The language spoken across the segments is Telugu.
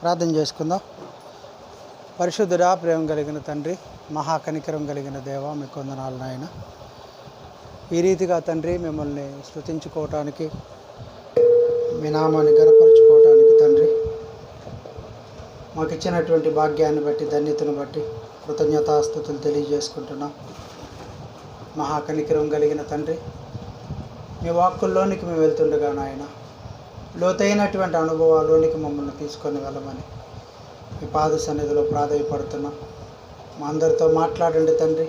ప్రార్థన చేసుకుందాం. పరిశుద్ధుడా, ప్రేమ కలిగిన తండ్రి, మహాకనికరం కలిగిన దేవ, మీకు వందనాలు నాయన. ఈ రీతిగా తండ్రి మిమ్మల్ని స్తుతించుకోవటానికి, మీ నామాన్ని గణపరుచుకోవటానికి తండ్రి మాకు ఇచ్చినటువంటి భాగ్యాన్ని బట్టి, ధన్యతను బట్టి కృతజ్ఞతాస్తుతులు తెలియజేసుకుంటున్నాం. మహాకనికరం కలిగిన తండ్రి, మీ వాక్కుల్లోనికి మేము వెళ్తుండగా నాయన, లోతైనటువంటి అనుభవాల్లోనికి మమ్మల్ని తీసుకొని వెళ్ళమని మీ పాద సన్నిధిలో ప్రాధేయపడుతున్నాం. మా అందరితో మాట్లాడండి తండ్రి,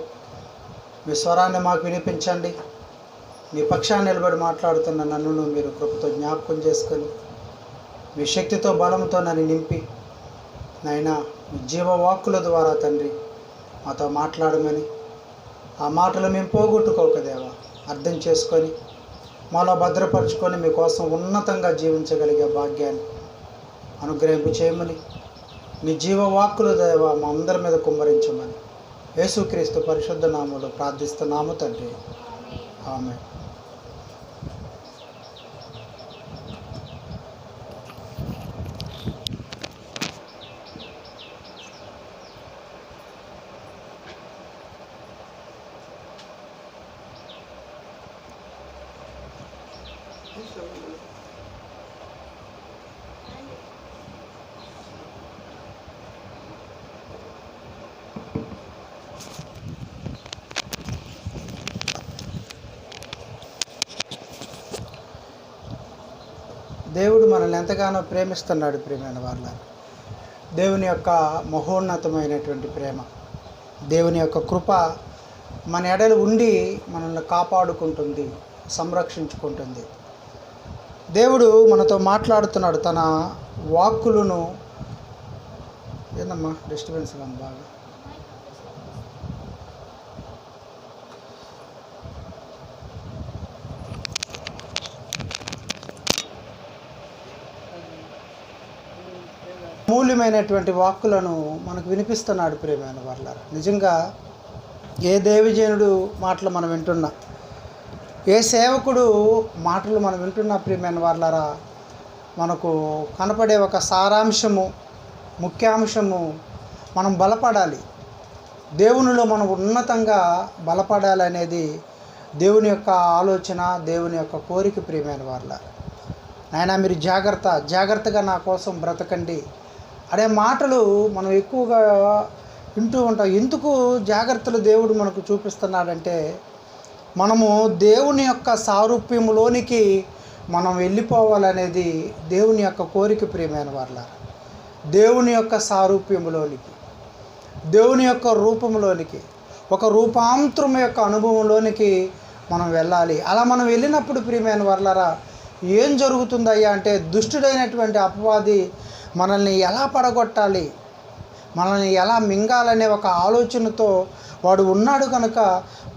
మీ స్వరాన్ని మాకు వినిపించండి. మీ పక్షాన్ని నిలబడి మాట్లాడుతున్న నన్ను మీరు కృపతో జ్ఞాపకం చేసుకొని మీ శక్తితో బలంతో నన్ను నింపి నాయన మీ జీవవాక్కుల ద్వారా తండ్రి మాతో మాట్లాడమని, ఆ మాటలు మేము పోగొట్టుకోక దేవా అర్థం చేసుకొని మాలో భద్రపరుచుకొని మీకోసం ఉన్నతంగా జీవించగలిగే భాగ్యాన్ని అనుగ్రహింపు చేయమని, నీ జీవవాక్కుల దేవ మా అందరి మీద కుమ్మరించమని యేసుక్రీస్తు పరిశుద్ధ నామములో ప్రార్థిస్తున్నాము తండ్రి, ఆమేన్. దేవుడు మనల్ని ఎంతగానో ప్రేమిస్తున్నాడు. ప్రేమైన వాళ్ళ, దేవుని యొక్క మహోన్నతమైనటువంటి ప్రేమ, దేవుని యొక్క కృప మన ఎడలు ఉండి మనల్ని కాపాడుకుంటుంది, సంరక్షించుకుంటుంది. దేవుడు మనతో మాట్లాడుతున్నాడు. తన వాక్కులను ఏందమ్మా డిస్టర్బెన్స్ బాగా మూల్యమైనటువంటి వాక్కులను మనకు వినిపిస్తున్నాడు. ప్రియమైన వాళ్ళ, నిజంగా ఏ దేవజనుడు మాటలు మనం వింటున్నా, ఏ సేవకుడు మాటలు మనం వింటున్నా ప్రియమైన వాళ్ళారా, మనకు కనపడే ఒక సారాంశము, ముఖ్యాంశము, మనం బలపడాలి, దేవునిలో మనం ఉన్నతంగా బలపడాలి అనేది దేవుని యొక్క ఆలోచన, దేవుని యొక్క కోరిక. ప్రియమైన వాళ్ళ, నాయన మీరు జాగ్రత్తగా నా కోసం బ్రతకండి అనే మాటలు మనం ఎక్కువగా వింటూ ఉంటాం. ఎందుకు జాగ్రత్తలు దేవుడు మనకు చూపిస్తున్నాడంటే, మనము దేవుని యొక్క సారూప్యములోనికి మనం వెళ్ళిపోవాలనేది దేవుని యొక్క కోరిక. ప్రియమైన వాళ్ళ, దేవుని యొక్క సారూప్యములోనికి, దేవుని యొక్క రూపంలోనికి, ఒక రూపాంతరం యొక్క అనుభవంలోనికి మనం వెళ్ళాలి. అలా మనం వెళ్ళినప్పుడు ప్రియమైన వాళ్ళరా ఏం జరుగుతుందయ్యా అంటే, దుష్టుడైనటువంటి అపవాది మనల్ని ఎలా పడగొట్టాలి, మనల్ని ఎలా మింగాలనే ఒక ఆలోచనతో వాడు ఉన్నాడు కనుక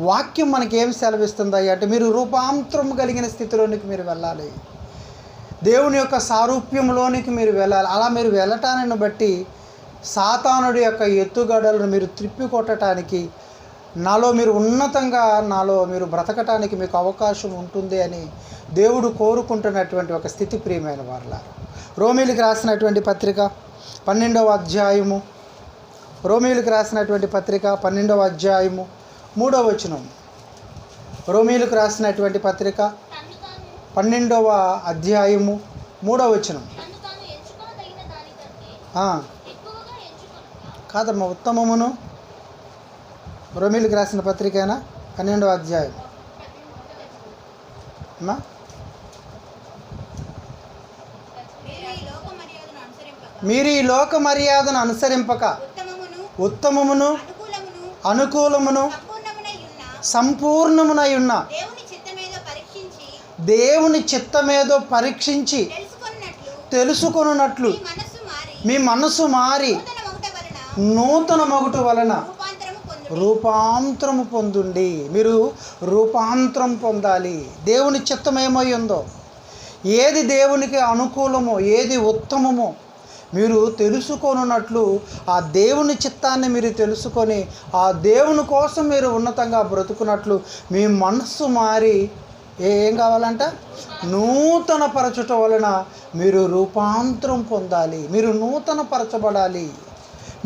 వాక్యం మనకి ఏం సెలవిస్తుందయ్యా అంటే, మీరు రూపాంతరం కలిగిన స్థితిలోనికి మీరు వెళ్ళాలి, దేవుని యొక్క సారూప్యంలోనికి మీరు వెళ్ళాలి. అలా మీరు వెళ్ళటాన్ని బట్టి సాతానుడి యొక్క ఎత్తుగడలను మీరు త్రిప్పికొట్టడానికి, నాలో మీరు ఉన్నతంగా, నాలో మీరు బ్రతకటానికి మీకు అవకాశం ఉంటుంది అని దేవుడు కోరుకుంటున్నటువంటి ఒక స్థితి. ప్రియమైన వాళ్ళ, రోమీయులకు రాసినటువంటి పత్రిక 12వ అధ్యాయము, రోమీయులకు రాసినటువంటి పత్రిక 12వ అధ్యాయము 3వ వచనం. రోమీయులకు రాసినటువంటి పత్రిక 12వ అధ్యాయము 3వ వచనం. కాదమ్మా, ఉత్తమమును, రోమీయులకు రాసిన పత్రికైనా 12వ అధ్యాయం అమ్మా. మీరు ఈ లోక మర్యాదను అనుసరింపక ఉత్తమమును అనుకూలమును సంపూర్ణమునై ఉన్న దేవుని చిత్తమేదో పరీక్షించి తెలుసుకొనున్నట్లు మీ మనసు మారి నూతన మగుట వలన రూపాంతరము పొందుండి. మీరు రూపాంతరం పొందాలి. దేవుని చిత్తం ఏమై ఉందో, ఏది దేవునికి అనుకూలమో, ఏది ఉత్తమమో మీరు తెలుసుకొనున్నట్లు ఆ దేవుని చిత్తాన్ని మీరు తెలుసుకొని ఆ దేవుని కోసం మీరు ఉన్నతంగా బ్రతుకున్నట్లు మీ మనస్సు మారి ఏం కావాలంట? నూతన పరచుట వలన మీరు రూపాంతరం పొందాలి, మీరు నూతన పరచబడాలి,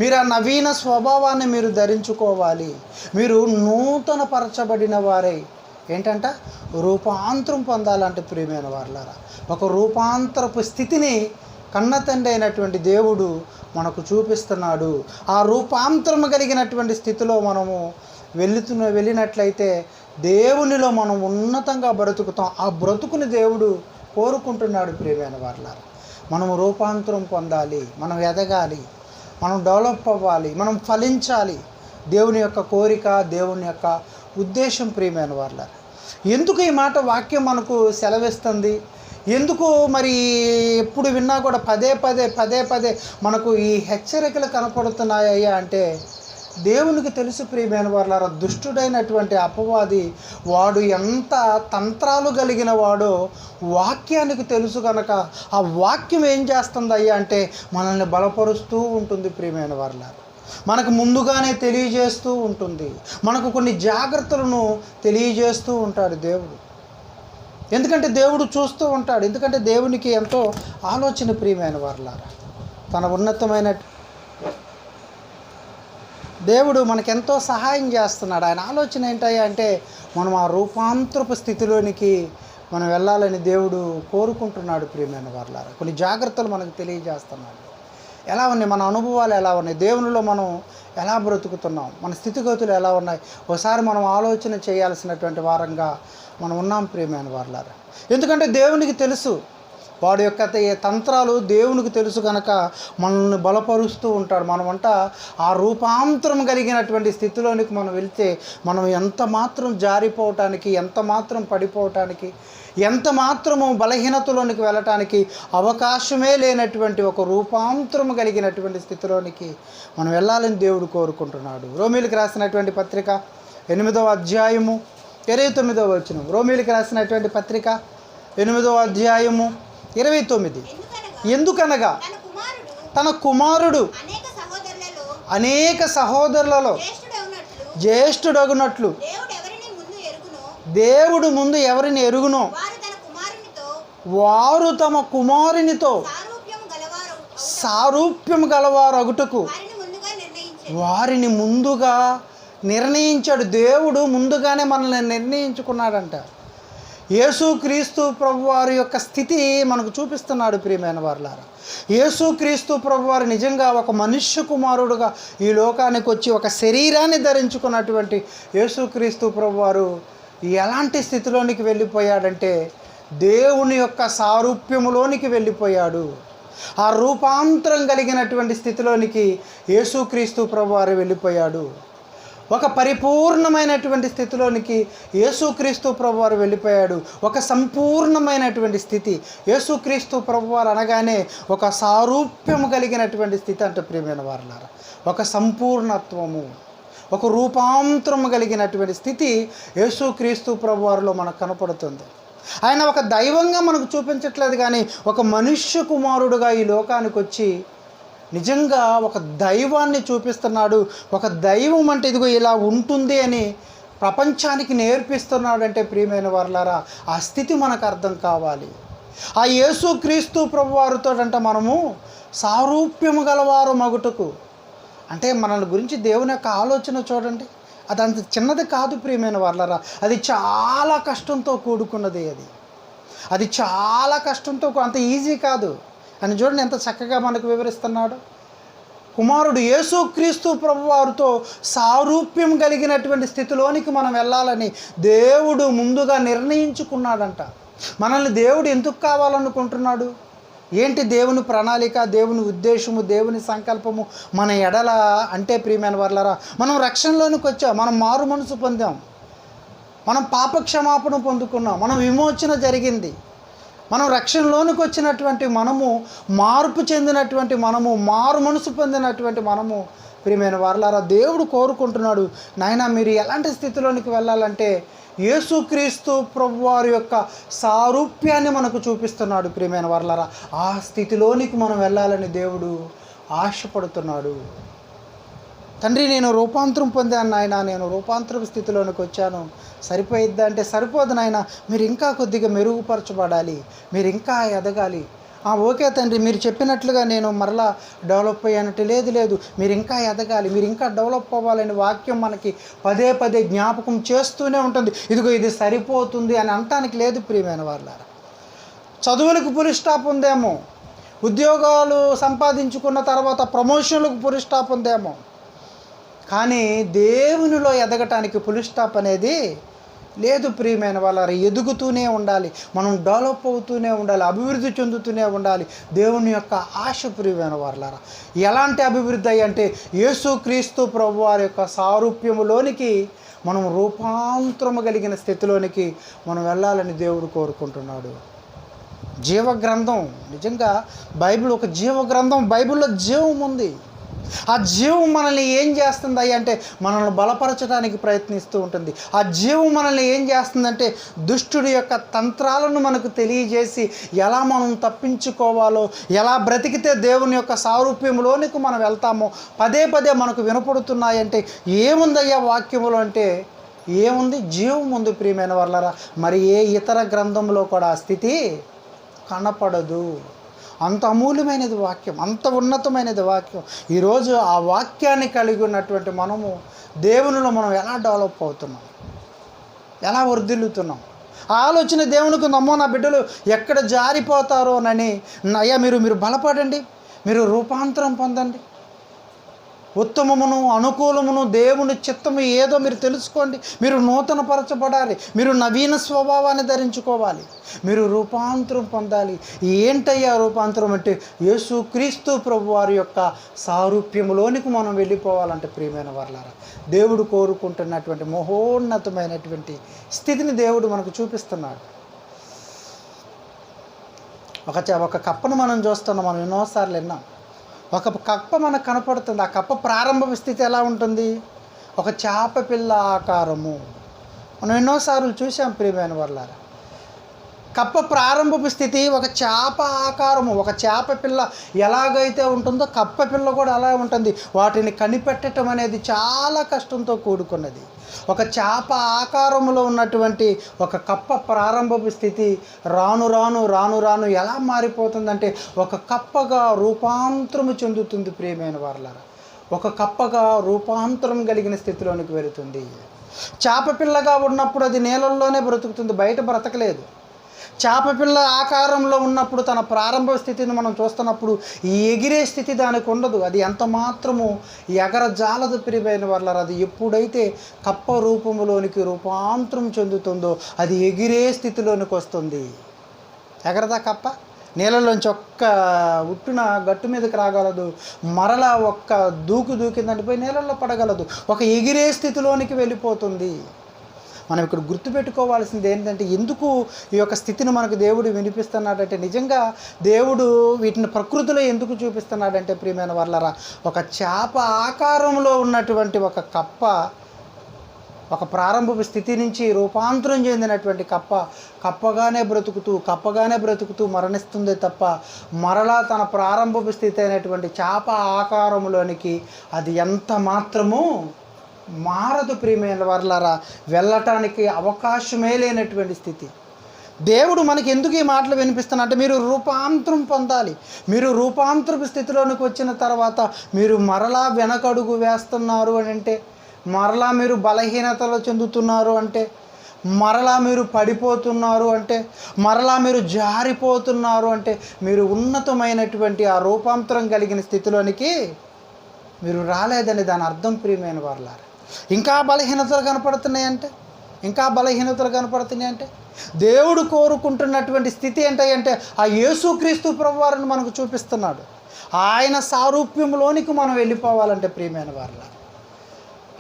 మీరు ఆ నవీన స్వభావాన్ని మీరు ధరించుకోవాలి, మీరు నూతన పరచబడిన వారై ఏంటంట రూపాంతరం పొందాలంటే ప్రియమైన వారలారా, ఒక రూపాంతరపు స్థితిని కన్న తండ్రి అయినటువంటి దేవుడు మనకు చూపిస్తున్నాడు. ఆ రూపాంతరం కలిగినటువంటి స్థితిలో మనము వెళ్ళినట్లయితే దేవునిలో మనం ఉన్నతంగా బ్రతుకుతాం. ఆ బ్రతుకుని దేవుడు కోరుకుంటున్నాడు. ప్రియమైన వారలారా, మనం రూపాంతరం పొందాలి, మనం ఎదగాలి, మనం డెవలప్ అవ్వాలి, మనం ఫలించాలి. దేవుని యొక్క కోరిక, దేవుని యొక్క ఉద్దేశం. ప్రియమైన వారలారా, ఎందుకు ఈ మాట వాక్యం మనకు సెలవిస్తుంది? ఎందుకు మరి ఎప్పుడు విన్నా కూడా పదే పదే మనకు ఈ హెచ్చరికలు కనపడుతున్నాయ్యా అంటే దేవునికి తెలుసు. ప్రియమైన వారలారా, దుష్టుడైనటువంటి అపవాది వాడు ఎంత తంత్రాలు కలిగిన వాడో వాక్యానికి తెలుసు కనుక ఆ వాక్యం ఏం చేస్తుంది అయ్యా అంటే మనల్ని బలపరుస్తూ ఉంటుంది. ప్రియమైన వారలారా, మనకు ముందుగానే తెలియజేస్తూ ఉంటుంది, మనకు కొన్ని జాగ్రత్తలను తెలియజేస్తూ ఉంటాడు దేవుడు. ఎందుకంటే దేవుడు చూస్తూ ఉంటాడు, ఎందుకంటే దేవునికి ఎంతో ఆలోచన. ప్రియమైన వారలారా, తన ఉన్నతమైన దేవుడు మనకెంతో సహాయం చేస్తున్నాడు. ఆయన ఆలోచన ఏంటయ్యా అంటే మనం ఆ రూపాంతరపు స్థితిలోనికి మనం వెళ్ళాలని దేవుడు కోరుకుంటున్నాడు. ప్రియమైన వారలారా, కొన్ని జాగ్రత్తలు మనకు తెలియజేస్తున్నాడు. ఎలా ఉన్నాయి మన అనుభవాలు, ఎలా ఉన్నాయి దేవునిలో మనం ఎలా బ్రతుకుతున్నాం, మన స్థితిగతులు ఎలా ఉన్నాయి, ఒకసారి మనం ఆలోచన చేయాల్సినటువంటి వారంగా మనం ఉన్నాం. ప్రియమైన వారలారా, ఎందుకంటే దేవునికి తెలుసు, వాడి యొక్క తంత్రాలు దేవునికి తెలుసు కనుక మనల్ని బలపరుస్తూ ఉంటాడు. మనమంట ఆ రూపాంతరం కలిగినటువంటి స్థితిలోనికి మనం వెళ్తే మనం ఎంత మాత్రం జారిపోవటానికి, ఎంత మాత్రం పడిపోవటానికి, ఎంత మాత్రము బలహీనతలోనికి వెళ్ళటానికి అవకాశమే లేనటువంటి ఒక రూపాంతరం కలిగినటువంటి స్థితిలోనికి మనం వెళ్ళాలని దేవుడు కోరుకుంటున్నాడు. రోమీలకు రాసినటువంటి పత్రిక 8వ అధ్యాయము 29వ వచనం. రోమీలకు రాసినటువంటి పత్రిక 8వ అధ్యాయము 29. ఎందుకనగా తన కుమారుడు అనేక సహోదరులలో జ్యేష్ఠుడగునట్లు దేవుడు ముందు ఎవరిని ఎరుగునో వారు తమ కుమారునితో సారూప్యము గలవారు అగుటకు వారిని ముందుగా నిర్ణయించాడు. దేవుడు ముందుగానే మనల్ని నిర్ణయించుకున్నాడంట. యేసుక్రీస్తు ప్రభువారి యొక్క స్థితి మనకు చూపిస్తున్నాడు. ప్రియమైన వారలారా, యేసుక్రీస్తు ప్రభువారు నిజంగా ఒక మనుష్య కుమారుడుగా ఈ లోకానికి వచ్చి ఒక శరీరాన్ని ధరించుకున్నటువంటి యేసుక్రీస్తు ప్రభువారు ఎలాంటి స్థితిలోనికి వెళ్ళిపోయాడంటే దేవుని యొక్క సారూప్యములోనికి వెళ్ళిపోయాడు. ఆ రూపాంతరం కలిగినటువంటి స్థితిలోనికి యేసుక్రీస్తు ప్రభువారు వెళ్ళిపోయాడు. ఒక పరిపూర్ణమైనటువంటి స్థితిలోనికి యేసుక్రీస్తు ప్రభువారు వెళ్ళిపోయాడు. ఒక సంపూర్ణమైనటువంటి స్థితి. యేసుక్రీస్తు ప్రభువారు అనగానే ఒక సారూప్యము కలిగినటువంటి స్థితి అంటే ప్రియమైన వారలారా, ఒక సంపూర్ణత్వము, ఒక రూపాంతరము కలిగినటువంటి స్థితి యేసుక్రీస్తు ప్రభువారిలో మనకు కనపడుతుంది. ఆయన ఒక దైవంగా మనకు చూపించట్లేదు, కానీ ఒక మనుష్య కుమారుడుగా ఈ లోకానికి వచ్చి నిజంగా ఒక దైవాన్ని చూపిస్తున్నాడు. ఒక దైవం అంటే ఇదిగో ఇలా ఉంటుంది అని ప్రపంచానికి నేర్పిస్తున్నాడంటే ప్రియమైన వారలారా, ఆ స్థితి మనకు అర్థం కావాలి. ఆ యేసుక్రీస్తు ప్రభువారితో అంటే మనము సారూప్యము గలవారు మగుటకు అంటే మనల్ని గురించి దేవుని యొక్క ఆలోచన చూడండి, అది అంత చిన్నది కాదు ప్రియమైన వారలారా, అది చాలా కష్టంతో కూడుకున్నది. అది చాలా కష్టంతో, అంత ఈజీ కాదు అని చూడండి ఎంత చక్కగా మనకు వివరిస్తున్నాడు. కుమారుడు యేసుక్రీస్తు ప్రభువారితో సారూప్యం కలిగినటువంటి స్థితిలోనికి మనం వెళ్ళాలని దేవుడు ముందుగా నిర్ణయించుకున్నాడంట. మనల్ని దేవుడు ఎందుకు కావాలనుకుంటున్నాడు? ఏంటి దేవుని ప్రణాళిక, దేవుని ఉద్దేశము, దేవుని సంకల్పము మన ఎడల అంటే ప్రియమైన వారలారా, మనం రక్షణలోనికి వచ్చాం, మనం మారు మనసు పొందాం, మనం పాపక్షమాపణ పొందుకున్నాం, మనం విమోచన జరిగింది, మనం రక్షణలోనికి వచ్చినటువంటి మనము, మార్పు చెందినటువంటి మనము, మారు మనసు పొందినటువంటి మనము ప్రియమైన వారలారా, దేవుడు కోరుకుంటున్నాడు, నాయనా మీరు ఎలాంటి స్థితిలోనికి వెళ్ళాలంటే యేసుక్రీస్తు ప్రభువారి యొక్క సారూప్యాన్ని మనకు చూపిస్తున్నాడు. ప్రియమైన వారలారా, ఆ స్థితిలోనికి మనం వెళ్ళాలని దేవుడు ఆశపడుతున్నాడు. తండ్రి నేను రూపాంతరం పొందాను నాయన, నేను రూపాంతరపు స్థితిలోనికి వచ్చాను, సరిపోయిద్దా అంటే సరిపోదు నాయన, మీరు ఇంకా కొద్దిగా మెరుగుపరచబడాలి, మీరు ఇంకా ఎదగాలి. ఓకే తండ్రి, మీరు చెప్పినట్లుగా నేను మరలా డెవలప్ అయ్యానంటే లేదు, మీరు ఇంకా ఎదగాలి, మీరు ఇంకా డెవలప్ అవ్వాలని వాక్యం మనకి పదే పదే జ్ఞాపకం చేస్తూనే ఉంటుంది. ఇదిగో ఇది సరిపోతుంది అని అనటానికి లేదు ప్రియమైన వాళ్ళారా. చదువులకు పులి స్టాప్ ఉందేమో, ఉద్యోగాలు సంపాదించుకున్న తర్వాత ప్రమోషన్లకు పులి స్టాప్ ఉందేమో, కానీ దేవునిలో ఎదగటానికి పులి స్టాప్ అనేది లేదు ప్రియమైన వాళ్ళ. ఎదుగుతూనే ఉండాలి, మనం డెవలప్ అవుతూనే ఉండాలి, అభివృద్ధి చెందుతూనే ఉండాలి. దేవుని యొక్క ఆశ ప్రియమైన వాళ్ళారా. ఎలాంటి అభివృద్ధి అంటే యేసుక్రీస్తు ప్రభువారి యొక్క సారూప్యములోనికి మనం రూపాంతరము కలిగిన స్థితిలోనికి మనం వెళ్ళాలని దేవుడు కోరుకుంటున్నాడు. జీవగ్రంథం, నిజంగా బైబిల్ ఒక జీవగ్రంథం. బైబిల్లో జీవం ఉంది. ఆ జీవం మనల్ని ఏం చేస్తుంది అంటే మనల్ని బలపరచడానికి ప్రయత్నిస్తూ ఉంటుంది. ఆ జీవం మనల్ని ఏం చేస్తుందంటే దుష్టుడి యొక్క తంత్రాలను మనకు తెలియజేసి ఎలా మనం తప్పించుకోవాలో, ఎలా బ్రతికితే దేవుని యొక్క సారూప్యంలోనికి మనం వెళ్తామో పదే పదే మనకు వినపడుతున్నాయంటే ఏముందయ్యా వాక్యములు అంటే ఏముంది? జీవం ఉంది ప్రియమైన వాళ్ళరా. మరి ఏ ఇతర గ్రంథంలో కూడా ఆ స్థితి కనపడదు. అంత అమూల్యమైనది వాక్యం, అంత ఉన్నతమైనది వాక్యం. ఈరోజు ఆ వాక్యాన్ని కలిగి ఉన్నటువంటి మనము దేవునిలో మనం ఎలా డెవలప్ అవుతున్నాం, ఎలా వర్ధిల్లుతున్నాం? ఆ ఆలోచన దేవునికి నమ్మో నా బిడ్డలు ఎక్కడ జారిపోతారోనని. అయ్యా మీరు బలపడండి, మీరు రూపాంతరం పొందండి, ఉత్తమమును అనుకూలమును దేవుని చిత్తము ఏదో మీరు తెలుసుకోండి. మీరు నూతనపరచబడాలి, మీరు నవీన స్వభావాన్ని ధరించుకోవాలి, మీరు రూపాంతరం పొందాలి. ఏంటయ్యా రూపాంతరం అంటే యేసుక్రీస్తు ప్రభువారి యొక్క సారూప్యములోనికి మనం వెళ్ళిపోవాలంటే ప్రియమైన వాళ్ళారా, దేవుడు కోరుకుంటున్నటువంటి మహోన్నతమైనటువంటి స్థితిని దేవుడు మనకు చూపిస్తున్నాడు. ఒక కప్పను మనం చూస్తున్నాం, మనం ఎన్నోసార్లు విన్నాం. ఒక కప్ప మనకు కనపడుతుంది. ఆ కప్ప ప్రారంభ స్థితి ఎలా ఉంటుంది? ఒక చేప పిల్ల ఆకారము. మనం ఎన్నోసార్లు చూసాం ప్రియమైన వాళ్ళారా. కప్ప ప్రారంభపు స్థితి ఒక చేప ఆకారము. ఒక చేప పిల్ల ఎలాగైతే ఉంటుందో కప్ప పిల్ల కూడా అలా ఉంటుంది. వాటిని కనిపెట్టడం అనేది చాలా కష్టంతో కూడుకున్నది. ఒక చేప ఆకారంలో ఉన్నటువంటి ఒక కప్ప ప్రారంభపు స్థితి రాను రాను ఎలా మారిపోతుందంటే ఒక కప్పగా రూపాంతరము చెందుతుంది ప్రియమైన వారలారా. ఒక కప్పగా రూపాంతరం కలిగిన స్థితిలోనికి వెళుతుంది. చేప పిల్లగా ఉన్నప్పుడు అది నీళ్ళల్లోనే బ్రతుకుతుంది, బయట బ్రతకలేదు. చేప పిల్ల ఆకారంలో ఉన్నప్పుడు తన ప్రారంభ స్థితిని మనం చూస్తున్నప్పుడు ఈ ఎగిరే స్థితి దానికి ఉండదు. అది ఎంత మాత్రము ఎగరజాలదు ప్రియమైన వాళ్ళారా. అది ఎప్పుడైతే కప్ప రూపంలోనికి రూపాంతరం చెందుతుందో అది ఎగిరే స్థితిలోనికి వస్తుంది. ఎగరదా కప్ప? నీళ్ళలోంచి ఒక్క ఉట్టున గట్టు మీదకి రాగలదు, మరలా ఒక్క దూకిందంటే పోయి నీళ్ళల్లో పడగలదు, ఒక ఎగిరే స్థితిలోనికి వెళ్ళిపోతుంది. మనం ఇక్కడ గుర్తుపెట్టుకోవాల్సింది ఏంటంటే ఎందుకు ఈ యొక్క స్థితిని మనకు దేవుడు వినిపిస్తున్నాడంటే నిజంగా దేవుడు వీటిని ప్రకృతిలో ఎందుకు చూపిస్తున్నాడంటే ప్రియమైన వాళ్ళరా, ఒక చేప ఆకారంలో ఉన్నటువంటి ఒక కప్ప ఒక ప్రారంభపు స్థితి నుంచి రూపాంతరం చెందినటువంటి కప్పగానే బ్రతుకుతూ మరణిస్తుంది తప్ప మరలా తన ప్రారంభపు స్థితి అయినటువంటి చేప ఆకారంలోనికి అది ఎంత మాత్రము మారదు ప్రియమైన వారలారా. వెళ్ళటానికి అవకాశమే లేనటువంటి స్థితి. దేవుడు మనకి ఎందుకు ఈ మాటలు వినిపిస్తున్నా అంటే మీరు రూపాంతరం పొందాలి. మీరు రూపాంతరపు స్థితిలోనికి వచ్చిన తర్వాత మీరు మరలా వెనకడుగు వేస్తున్నారు అని అంటే, మరలా మీరు బలహీనతలు చెందుతున్నారు అంటే, మరలా మీరు పడిపోతున్నారు అంటే, మరలా మీరు జారిపోతున్నారు అంటే మీరు ఉన్నతమైనటువంటి ఆ రూపాంతరం కలిగిన స్థితిలోనికి మీరు రాలేదని దాని అర్థం ప్రియమైన వారలారా. ఇంకా బలహీనతలు కనపడుతున్నాయంటే దేవుడు కోరుకుంటున్నటువంటి స్థితి ఏంటంటే ఆ యేసుక్రీస్తు ప్రభువారిని మనకు చూపిస్తున్నాడు. ఆయన సారూప్యంలోనికి మనం వెళ్ళిపోవాలంటే ప్రియమైన వారలారా,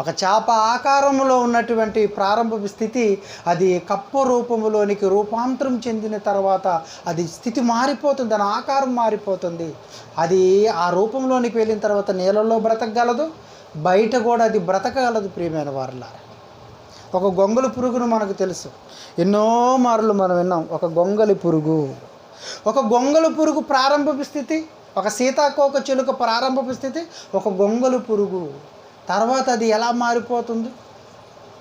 ఒక చేప ఆకారంలో ఉన్నటువంటి ప్రారంభ స్థితి అది కప్ప రూపంలోనికి రూపాంతరం చెందిన తర్వాత అది స్థితి మారిపోతుంది, దాని ఆకారం మారిపోతుంది. అది ఆ రూపంలోనికి వెళ్ళిన తర్వాత నీళ్ళల్లో బ్రతకగలదు, బయట కూడా అది బ్రతకగలదు ప్రియమైన వారలారా. ఒక గొంగళి పురుగును మనకు తెలుసు, ఎన్నో మార్లు మనం విన్నాం. ఒక గొంగళి పురుగు ప్రారంభపు స్థితి, ఒక సీతాకోక చిలుక ప్రారంభపు స్థితి, ఒక గొంగళి పురుగు. తర్వాత అది ఎలా మారిపోతుంది,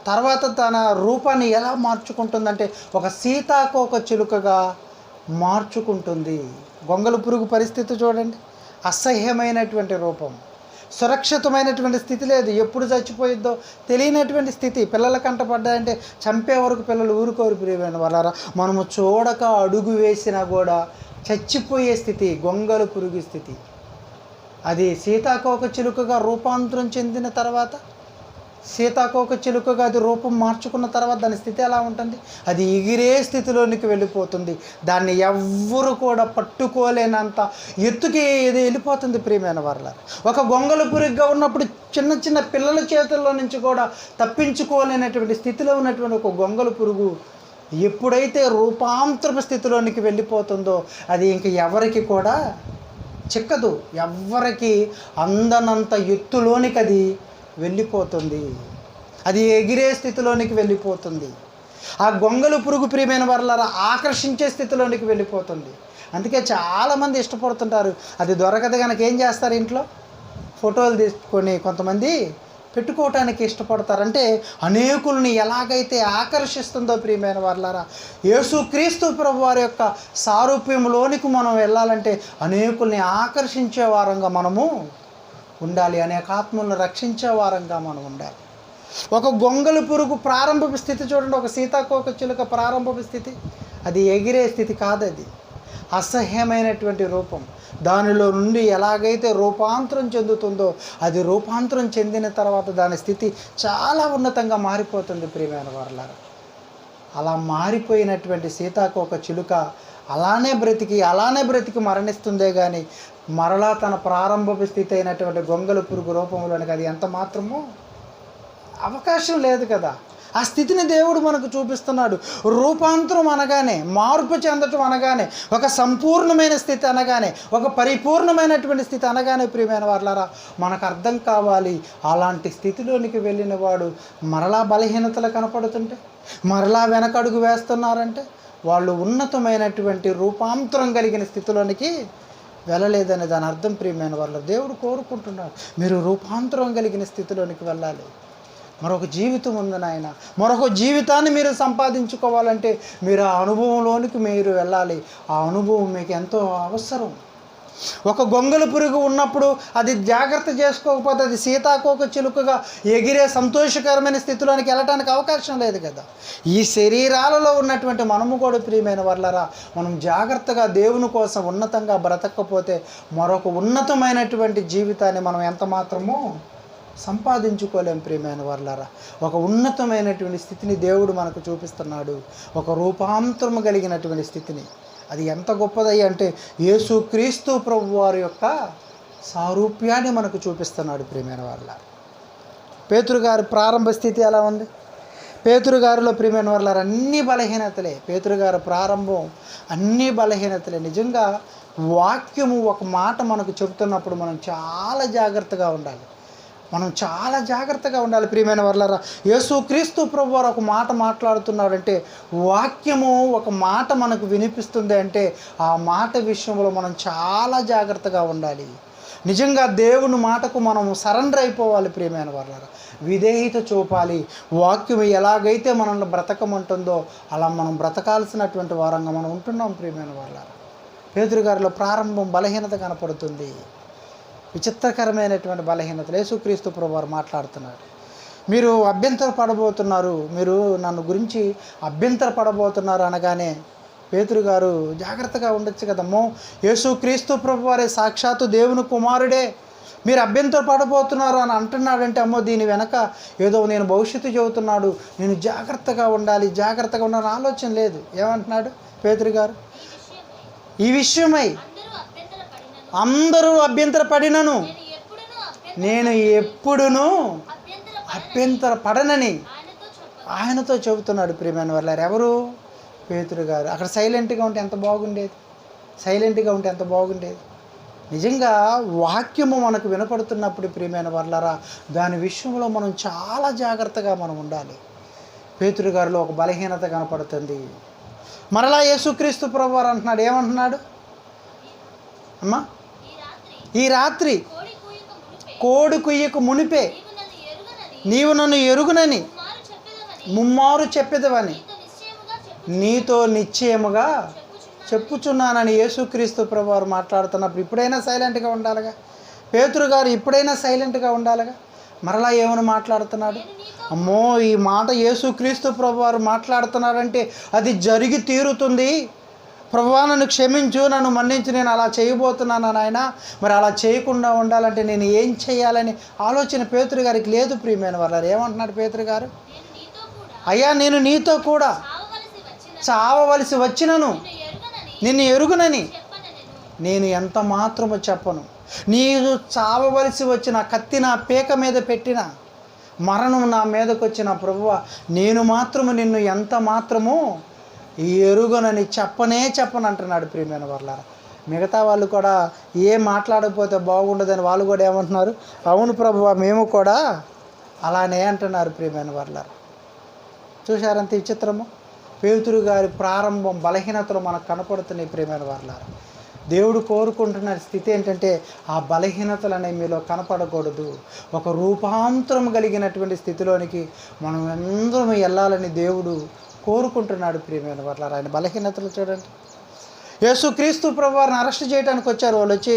తర్వాత తన రూపాన్ని ఎలా మార్చుకుంటుందంటే ఒక సీతాకోక చిలుకగా మార్చుకుంటుంది. గొంగళి పురుగు పరిస్థితి చూడండి, అసహ్యమైనటువంటి రూపం, సురక్షితమైనటువంటి స్థితి లేదు, ఎప్పుడు చచ్చిపోయిద్దో తెలియనటువంటి స్థితి. పిల్లల కంటపడ్డాయంటే చంపే వరకు పిల్లలు ఊరుకోరు ప్రియమైన వాళ్ళారా. మనము చూడక అడుగు వేసినా కూడా చచ్చిపోయే స్థితి గొంగళి పురుగు స్థితి. అది సీతాకోక చిలుకగా రూపాంతరం చెందిన తర్వాత, సీతాకోక చిలుకగా అది రూపం మార్చుకున్న తర్వాత దాని స్థితి ఎలా ఉంటుంది? అది ఎగిరే స్థితిలోనికి వెళ్ళిపోతుంది. దాన్ని ఎవ్వరు కూడా పట్టుకోలేనంత ఎత్తుకి ఇది వెళ్ళిపోతుంది ప్రియమైన వాళ్ళ. ఒక గొంగళి పురుగుగా ఉన్నప్పుడు చిన్న చిన్న పిల్లల చేతుల్లో నుంచి కూడా తప్పించుకోలేనటువంటి స్థితిలో ఉన్నటువంటి ఒక గొంగళి పురుగు ఎప్పుడైతే రూపాంతరపు స్థితిలోనికి వెళ్ళిపోతుందో అది ఇంక ఎవరికి కూడా చిక్కదు, ఎవ్వరికి అందనంత ఎత్తులోనికి అది వెళ్ళిపోతుంది, అది ఎగిరే స్థితిలోనికి వెళ్ళిపోతుంది. ఆ గొంగళి పురుగు ప్రియమైన వాళ్ళ ఆకర్షించే స్థితిలోనికి వెళ్ళిపోతుంది. అందుకే చాలామంది ఇష్టపడుతుంటారు. అది దొరకదు కనుక ఏం చేస్తారు, ఇంట్లో ఫోటోలు తీసుకొని కొంతమంది పెట్టుకోవటానికి ఇష్టపడతారంటే అనేకుల్ని ఎలాగైతే ఆకర్షిస్తుందో ప్రియమైన వాళ్ళారా, యేసుక్రీస్తు ప్రభు వారి యొక్క సారూప్యంలోనికి మనం వెళ్ళాలంటే అనేకుల్ని ఆకర్షించే వారంగా మనము ఉండాలి, అనేక ఆత్మలను రక్షించే వారంగా మనం ఉండాలి. ఒక గొంగళి పురుగు ప్రారంభపు స్థితి చూడండి, ఒక సీతాకోక చిలుక ప్రారంభపు స్థితి అది ఎగిరే స్థితి కాదు, అది అసహ్యమైనటువంటి రూపం. దానిలో నుండి ఎలాగైతే రూపాంతరం చెందుతుందో అది రూపాంతరం చెందిన తర్వాత దాని స్థితి చాలా ఉన్నతంగా మారిపోతుంది ప్రియమైన వారలారా. అలా మారిపోయినటువంటి సీతాకోక చిలుక అలానే బ్రతికి మరణిస్తుందే కానీ మరలా తన ప్రారంభపు స్థితి అయినటువంటి గొంగళి పురుగు రూపంలోనికి అది ఎంత మాత్రమూ అవకాశం లేదు కదా. ఆ స్థితిని దేవుడు మనకు చూపిస్తున్నాడు. రూపాంతరం అనగానే, మార్పు చెందటం అనగానే, ఒక సంపూర్ణమైన స్థితి అనగానే, ఒక పరిపూర్ణమైనటువంటి స్థితి అనగానే ప్రియమైన వాళ్ళారా మనకు అర్థం కావాలి. అలాంటి స్థితిలోనికి వెళ్ళిన వాడు మరలా బలహీనతలు కనపడుతుంటే, మరలా వెనకడుగు వేస్తున్నారంటే వాళ్ళు ఉన్నతమైనటువంటి రూపాంతరం కలిగిన స్థితిలోనికి వెళ్ళలేదని దాని అర్థం ప్రియమైన వాళ్ళు. దేవుడు కోరుకుంటున్నాడు మీరు రూపాంతరం కలిగిన స్థితిలోనికి వెళ్ళాలి. మరొక జీవితం ఉంది నాయన, మరొక జీవితాన్ని మీరు సంపాదించుకోవాలంటే మీరు ఆ అనుభవంలోనికి మీరు వెళ్ళాలి. ఆ అనుభవం మీకు ఎంతో అవసరం. ఒక గొంగళి పురుగు ఉన్నప్పుడు అది జాగ్రత్త చేసుకోకపోతే అది సీతాకోక చిలుకగా ఎగిరే సంతోషకరమైన స్థితిలోనికి వెళ్ళటానికి అవకాశం లేదు కదా. ఈ శరీరాలలో ఉన్నటువంటి మనము కూడా ప్రియమైన వాళ్ళరా మనం జాగ్రత్తగా దేవుని కోసం ఉన్నతంగా బ్రతకపోతే మరొక ఉన్నతమైనటువంటి జీవితాన్ని మనం ఎంత మాత్రమూ సంపాదించుకోలేం ప్రియమైన వాళ్ళారా. ఒక ఉన్నతమైనటువంటి స్థితిని దేవుడు మనకు చూపిస్తున్నాడు, ఒక రూపాంతరము కలిగినటువంటి స్థితిని. అది ఎంత గొప్పదై అంటే యేసుక్రీస్తు ప్రభు వారి యొక్క సారూప్యాన్ని మనకు చూపిస్తున్నాడు ప్రియమైన వాళ్ళారా. పేతురు గారి ప్రారంభ స్థితి ఎలా ఉంది? పేతురు గారిలో ప్రియమైన వాళ్ళారా అన్ని బలహీనతలే. పేతురు గారి ప్రారంభం అన్ని బలహీనతలే. నిజంగా వాక్యము ఒక మాట మనకు చెబుతున్నప్పుడు మనం చాలా జాగ్రత్తగా ఉండాలి. ప్రియమైన వాళ్ళారా. యేసుక్రీస్తు ప్రభు వారు ఒక మాట మాట్లాడుతున్నాడంటే, వాక్యము ఒక మాట మనకు వినిపిస్తుంది అంటే ఆ మాట విషయంలో మనం చాలా జాగ్రత్తగా ఉండాలి. నిజంగా దేవుని మాటకు మనం సరెండర్ అయిపోవాలి ప్రియమైన వాళ్ళారా. విధేయత చూపాలి. వాక్యం ఎలాగైతే మనల్ని బ్రతకమంటుందో అలా మనం బ్రతకాల్సినటువంటి వారంగా మనం ఉంటున్నాం ప్రియమైన వాళ్ళారా. పేతురు గారిలో ప్రారంభం బలహీనత కనపడుతుంది, విచిత్రకరమైనటువంటి బలహీనతలు. యేసుక్రీస్తు ప్రభువారు మాట్లాడుతున్నాడు, మీరు అభ్యంతర పడబోతున్నారు, మీరు నన్ను గురించి అభ్యంతర పడబోతున్నారు అనగానే పేతురు గారు జాగ్రత్తగా ఉండొచ్చు కదమ్మో, యేసుక్రీస్తు ప్రభువారే సాక్షాత్తు దేవుని కుమారుడే, మీరు అభ్యంతర పడబోతున్నారు అని అంటున్నాడంటే అమ్మో దీని వెనక ఏదో నేను భవిష్యత్తు చెబుతున్నాడు, నేను జాగ్రత్తగా ఉండాలి ఆలోచన లేదు. ఏమంటున్నాడు పేతురు గారు? ఈ విషయమై అందరూ అభ్యంతర పడినను నేను ఎప్పుడునూ అభ్యంతర పడనని ఆయనతో చెబుతున్నాడు ప్రియమైన వాళ్ళారు. ఎవరు? పేతురు గారు. అక్కడ సైలెంట్గా ఉంటే ఎంత బాగుండేది. నిజంగా వాక్యము మనకు వినపడుతున్నప్పుడు ప్రియమైన వాళ్ళారా దాని విషయంలో మనం చాలా జాగ్రత్తగా మనం ఉండాలి. పేతురు గారిలో ఒక బలహీనత కనపడుతుంది. మరలా యేసుక్రీస్తు ప్రభువారు అంటున్నాడు, ఏమంటున్నాడు అమ్మా? ఈ రాత్రి కోడి కుయ్యకు మునిపే నీవు నన్ను ఎరుగునని ముమ్మారు చెప్పెదవని నీతో నిశ్చయముగా చెప్పుచున్నానని యేసుక్రీస్తు ప్రభువారు మాట్లాడుతున్నప్పుడు ఇప్పుడైనా సైలెంట్గా ఉండాలిగా. పేతురు గారు ఇప్పుడైనా సైలెంట్గా ఉండాలిగా. మరలా ఏమని మాట్లాడుతున్నాడు? అమ్మో, ఈ మాట యేసుక్రీస్తు ప్రభువారు మాట్లాడుతున్నారంటే అది జరిగి తీరుతుంది. ప్రభువా, నన్ను క్షమించు, నన్ను మన్నించు, నేను అలా చేయబోతున్నాను నాయన, మరి అలా చేయకుండా ఉండాలంటే నేను ఏం చేయాలని ఆలోచన పేతురు గారికి లేదు. ప్రియమైన వారు ఏమంటున్నాడు పేతురు గారు? అయ్యా, నేను నీతో కూడా చావవలసి వచ్చినను నిన్ను ఎరుగునని నేను ఎంత మాత్రము చెప్పను. నీవు చావవలసి వచ్చిన కత్తి నా పీక మీద పెట్టిన మరణం నా మీదకి వచ్చిన ప్రభువా, నేను మాత్రము నిన్ను ఎంత మాత్రము ఎరుగనని చెప్పను అంటున్నాడు. ప్రియమైన వర్లారా, మిగతా వాళ్ళు కూడా ఏం మాట్లాడకపోతే బాగుండదని వాళ్ళు కూడా ఏమంటున్నారు? అవును ప్రభువా, మేము కూడా అలానే అంటున్నారు. ప్రియమైన వర్లారా, చూశారంత విచిత్రము. పేతురు గారి ప్రారంభం బలహీనతలు మనకు కనపడుతున్నాయి. ప్రియమైన వర్లారా, దేవుడు కోరుకుంటున్న స్థితి ఏంటంటే ఆ బలహీనతలు అనేవి మీలో కనపడకూడదు. ఒక రూపాంతరం కలిగినటువంటి స్థితిలోనికి మనం అందరం వెళ్ళాలని దేవుడు కోరుకుంటున్నాడు. ప్రియమైన వర్లారా, ఆయన బలహీనతలు చూడండి. యేసుక్రీస్తు ప్రభువారిని అరెస్ట్ చేయడానికి వచ్చారు. వాళ్ళు వచ్చి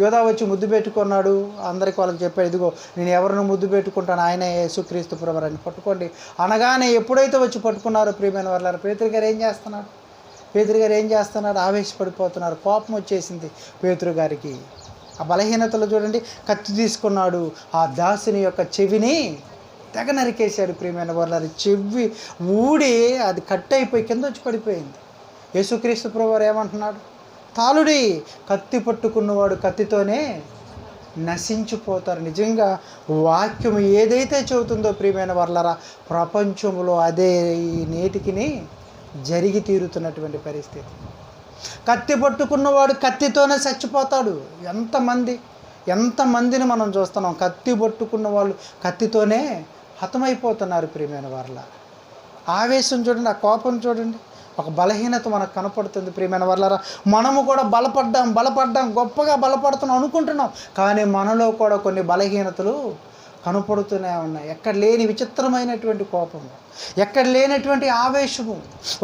యోధా వచ్చి ముద్దు పెట్టుకున్నాడు. అందరికీ వాళ్ళకి చెప్పాడు, ఇదిగో నేను ఎవరిని ముద్దు పెట్టుకుంటాను, ఆయనే యేసుక్రీస్తు ప్రభువారిని పట్టుకోండి అనగానే ఎప్పుడైతే వచ్చి పట్టుకున్నారో ప్రియమైన వర్లారా, పేతురు గారు ఏం చేస్తున్నాడు? ఆవేశపడిపోతున్నారు. కోపం వచ్చేసింది పేతురు గారికి. ఆ బలహీనతలు చూడండి. కత్తి తీసుకున్నాడు, ఆ దాసుని యొక్క చెవిని తెగ నరికేశాడు. ప్రియమైన వర్లారా, చెవి ఊడి అది కట్ అయిపోయి కింద వచ్చి పడిపోయింది. యేసుక్రీస్తు ప్రభువారు ఏమంటున్నాడు? తాలుడి, కత్తి పట్టుకున్నవాడు కత్తితోనే నశించిపోతారు. నిజంగా వాక్యం ఏదైతే చెబుతుందో ప్రియమైన వర్లారా, ప్రపంచంలో అదే ఈ నేటికిని జరిగి తీరుతున్నటువంటి పరిస్థితి. కత్తి పట్టుకున్నవాడు కత్తితోనే చచ్చిపోతాడు. ఎంతమందిని మనం చూస్తున్నాం. కత్తి పట్టుకున్న వాళ్ళు కత్తితోనే హతమైపోతున్నారు. ప్రియమైన వర్లారా, ఆవేశం చూడండి, ఆ కోపం చూడండి, ఒక బలహీనత మనకు కనపడుతుంది. ప్రియమైన వర్లారా, మనము కూడా బలపడ్డాం గొప్పగా బలపడుతున్నాం అనుకుంటున్నాం, కానీ మనలో కూడా కొన్ని బలహీనతలు కనపడుతూనే ఉన్నాయి. ఎక్కడ లేని విచిత్రమైనటువంటి కోపము, ఎక్కడ లేనటువంటి ఆవేశము,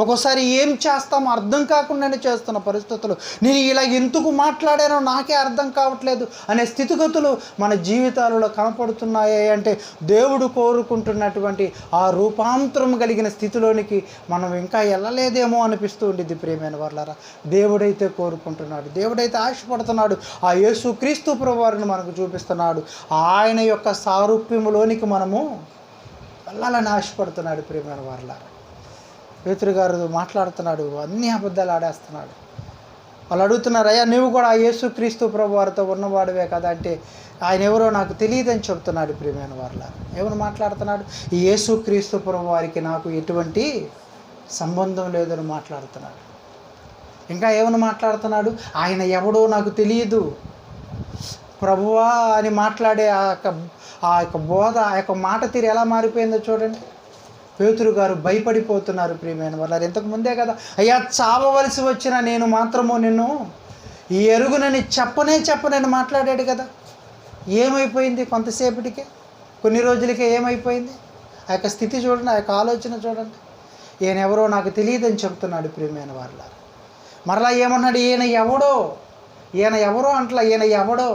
ఒక్కోసారి ఏం చేస్తామో అర్థం కాకుండానే చేస్తున్న పరిస్థితులు, నేను ఇలా ఎందుకు మాట్లాడానో నాకే అర్థం కావట్లేదు అనే స్థితిగతులు మన జీవితాలలో కనపడుతున్నాయి. అంటే దేవుడు కోరుకుంటున్నటువంటి ఆ రూపాంతరం కలిగిన స్థితిలోనికి మనం ఇంకా వెళ్ళలేదేమో అనిపిస్తూ ఉండిద్ది. ప్రియమైన వర్లారా, దేవుడైతే కోరుకుంటున్నాడు, దేవుడైతే ఆశపడుతున్నాడు. ఆ యేసుక్రీస్తు ప్రభువారిని మనకు చూపిస్తున్నాడు. ఆయన యొక్క సారూప్యములోనికి మనము వెళ్ళాలని ఆశపడుతున్నాడు. ప్రియమైన వర్లారా, పేతురు గారు మాట్లాడుతున్నాడు, అన్ని అబద్ధాలు ఆడేస్తున్నాడు. వాళ్ళు అడుగుతున్నారు, అయ్యా నువ్వు కూడా ఆ యేసుక్రీస్తు ప్రభువారితో ఉన్నవాడివే కదా అంటే, ఆయన ఎవరో నాకు తెలియదని చెప్తున్నాడు. ప్రియమైన వర్లారా, ఎవరు మాట్లాడుతున్నాడు? ఈ యేసుక్రీస్తు ప్రభువారికి నాకు ఎటువంటి సంబంధం లేదని మాట్లాడుతున్నాడు. ఇంకా ఏమని మాట్లాడుతున్నాడు? ఆయన ఎవడో నాకు తెలియదు ప్రభువా అని మాట్లాడే ఆ యొక్క బోధ, ఆ యొక్క మాట తీరు ఎలా మారిపోయిందో చూడండి. పేతురు గారు భయపడిపోతున్నారు. ప్రియమైన వర్లారా, ఇంతకు ముందే కదా అయ్యా చావవలసి వచ్చిన నేను మాత్రము నిన్ను ఈ ఎరుగునని చెప్పనని మాట్లాడాడు కదా. ఏమైపోయింది? కొంతసేపటికే, కొన్ని రోజులకే ఏమైపోయింది? ఆ యొక్క స్థితి చూడండి, ఆ యొక్క ఆలోచన చూడండి. ఈయన ఎవరో నాకు తెలియదని చెప్తున్నాడు. ప్రియమైన వర్లారా, మరలా ఏమన్నాడు? ఈయన ఎవరో అంటలా, ఈయన ఎవడో,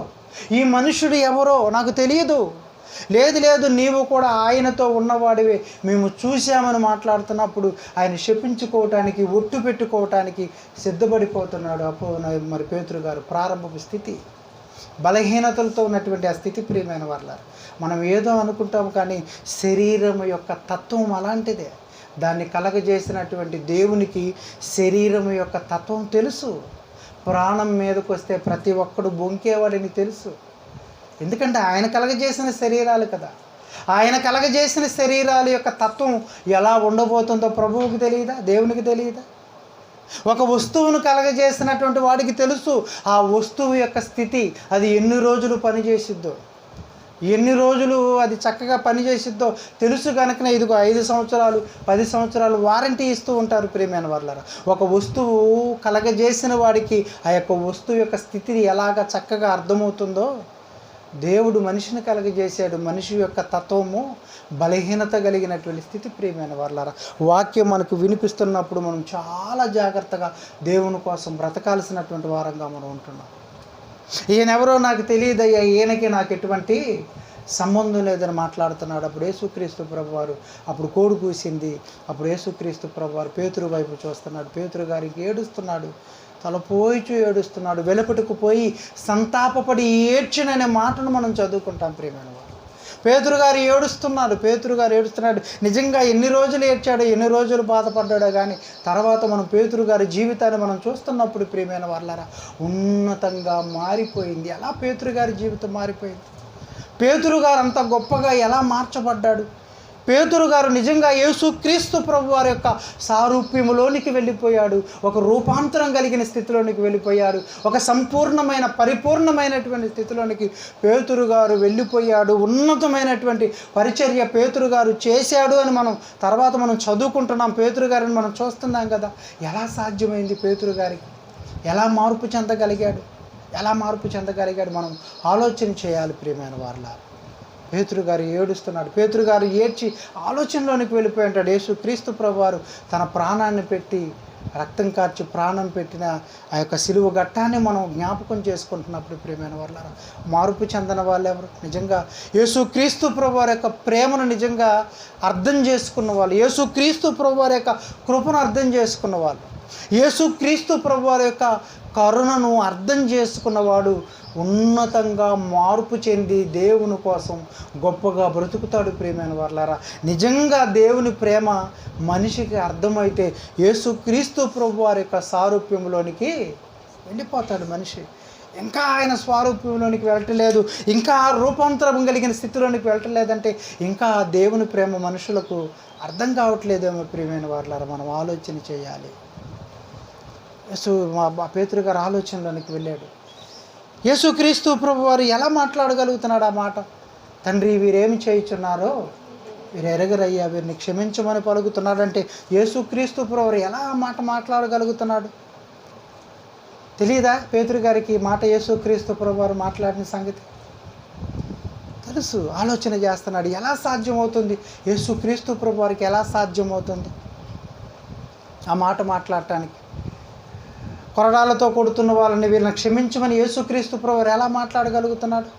ఈ మనుషుడు ఎవరో నాకు తెలియదు. లేదు నీవు కూడా ఆయనతో ఉన్నవాడివే, మేము చూసామని మాట్లాడుతున్నప్పుడు ఆయన శపించుకోవటానికి, ఒట్టు పెట్టుకోవటానికి సిద్ధపడిపోతున్నాడు. మరి పేతురు గారు ప్రారంభపు స్థితి, బలహీనతలతో ఉన్నటువంటి ఆ స్థితి. ప్రియమైన వర్లారా, మనం ఏదో అనుకుంటాం, కానీ శరీరం యొక్క తత్వం అలాంటిదే. దాన్ని కలగజేసినటువంటి దేవునికి శరీరం యొక్క తత్వం తెలుసు. ప్రాణం మీదకి వస్తే ప్రతి ఒక్కడు బొంకేవాడిని తెలుసు. ఎందుకంటే ఆయన కలగజేసిన శరీరాలు కదా. ఆయన కలగజేసిన శరీరాల యొక్క తత్వం ఎలా ఉండబోతుందో ప్రభువుకి తెలియదా? దేవునికి తెలియదా? ఒక వస్తువును కలగజేసినటువంటి వాడికి తెలుసు ఆ వస్తువు యొక్క స్థితి, అది ఎన్ని రోజులు పనిచేసిద్దో, ఎన్ని రోజులు అది చక్కగా పనిచేసిద్దో తెలుసు. కనుకనే ఇదిగో 5 సంవత్సరాలు 10 సంవత్సరాలు వారంటీ ఇస్తూ ఉంటారు. ప్రియమైన వర్లారా, ఒక వస్తువు కలగజేసిన వాడికి ఆ యొక్క వస్తువు యొక్క స్థితి ఎలాగ చక్కగా అర్థమవుతుందో దేవుడు మనిషిని కలగజేశాడు. మనిషి యొక్క తత్వము బలహీనత కలిగినటువంటి స్థితి. ప్రియమైన వాళ్ళారా, వాక్యం మనకు వినిపిస్తున్నప్పుడు మనం చాలా జాగ్రత్తగా దేవుని కోసం బ్రతకాల్సినటువంటి వారంగా మనం ఉంటున్నాం. ఈయనెవరో నాకు తెలియదయ్యా, ఈయనకి నాకు ఎటువంటి సంబంధం లేదని మాట్లాడుతున్నాడు. అప్పుడు యేసుక్రీస్తు ప్రభువారు అప్పుడు కోడి కూసింది. అప్పుడు యేసుక్రీస్తు ప్రభువారు పేతురు వైపు చూస్తున్నాడు. పేతురు గారికి ఏడుస్తున్నాడు, తలపోయిచూ ఏడుస్తున్నాడు. వెలుపటకు పోయి సంతాపపడి ఏడ్చిననే మాటను మనం చదువుకుంటాం. ప్రియమైన వారు, పేతురు గారు ఏడుస్తున్నాడు. నిజంగా ఎన్ని రోజులు ఏడ్చాడో, ఎన్ని రోజులు బాధపడ్డాడో కానీ తర్వాత మనం పేతురు గారి జీవితాన్ని మనం చూస్తున్నప్పుడు ప్రియమైన వాళ్ళారా, ఉన్నతంగా మారిపోయింది. ఎలా పేతురు గారి జీవితం మారిపోయింది? పేతురు గారు అంత గొప్పగా ఎలా మార్చబడ్డాడు? పేతురు గారు నిజంగా యేసుక్రీస్తు ప్రభు వారి యొక్క సారూప్యములోనికి వెళ్ళిపోయాడు. ఒక రూపాంతరం కలిగిన స్థితిలోనికి వెళ్ళిపోయాడు. ఒక సంపూర్ణమైన పరిపూర్ణమైనటువంటి స్థితిలోనికి పేతురు గారు వెళ్ళిపోయాడు. ఉన్నతమైనటువంటి పరిచర్య పేతురు గారు చేశాడు అని మనం తర్వాత మనం చదువుకుంటున్నాం. పేతురు గారిని మనం చూస్తున్నాం కదా. ఎలా సాధ్యమైంది పేతురు గారికి? ఎలా మార్పు చెందగలిగాడు మనం ఆలోచన చేయాలి. ప్రియమైన వారలారా, పేతురు గారు ఏడుస్తున్నాడు. పేతురు గారు ఏడ్చి ఆలోచనలోనికి వెళ్ళిపోయి ఉంటాడు. యేసుక్రీస్తు ప్రభువారు తన ప్రాణాన్ని పెట్టి, రక్తం కార్చి ప్రాణం పెట్టిన ఆ యొక్క సిలువ ఘట్టాన్ని మనం జ్ఞాపకం చేసుకుంటున్నప్పుడు ప్రియమైన వారలారా, మార్పు చెందిన వాళ్ళు ఎవరు? నిజంగా యేసుక్రీస్తు ప్రభువారి యొక్క ప్రేమను నిజంగా అర్థం చేసుకున్న వాళ్ళు, యేసుక్రీస్తు ప్రభువారి యొక్క కృపను అర్థం చేసుకున్న వాళ్ళు, యేసుక్రీస్తు ప్రభువారి యొక్క కరుణను అర్థం చేసుకున్నవాడు ఉన్నతంగా మార్పు చెంది దేవుని కోసం గొప్పగా బ్రతుకుతాడు. ప్రియమైన వారలారా, నిజంగా దేవుని ప్రేమ మనిషికి అర్థమైతే యేసుక్రీస్తు ప్రభువారి యొక్క సారూప్యంలోనికి వెళ్ళిపోతాడు మనిషి. ఇంకా ఆయన స్వరూపంలోనికి వెళ్ళట్లేదు, ఇంకా రూపాంతరం కలిగిన స్థితిలోనికి వెళ్ళట్లేదంటే ఇంకా దేవుని ప్రేమ మనుషులకు అర్థం కావట్లేదేమో. ప్రియమైన వారలారా, మనం ఆలోచన చేయాలి. పేతురు గారు ఆలోచనలోనికి వెళ్ళాడు. యేసుక్రీస్తు ప్రభువారు ఎలా మాట్లాడగలుగుతున్నాడు ఆ మాట? తండ్రి, వీరేమి చేయుచున్నారో వీరు ఎరగరయ్యా, వీరిని క్షమించమని పలుకుతున్నాడంటే యేసుక్రీస్తు ప్రభువారు ఎలా ఆ మాట మాట్లాడగలుగుతున్నాడు? తెలియదా పేతురు గారికి మాట యేసుక్రీస్తు ప్రభువారు మాట్లాడిన సంగతి? తెలుసు. ఆలోచన చేస్తున్నాడు, ఎలా సాధ్యమవుతుంది? యేసుక్రీస్తు ప్రభువారికి ఎలా సాధ్యమవుతుంది ఆ మాట మాట్లాడటానికి? కొరడాలతో కొడుతున్న వాళ్ళని వీళ్ళని క్షమించమని యేసుక్రీస్తు ప్రభువారు ఎలా మాట్లాడగలుగుతున్నాడు?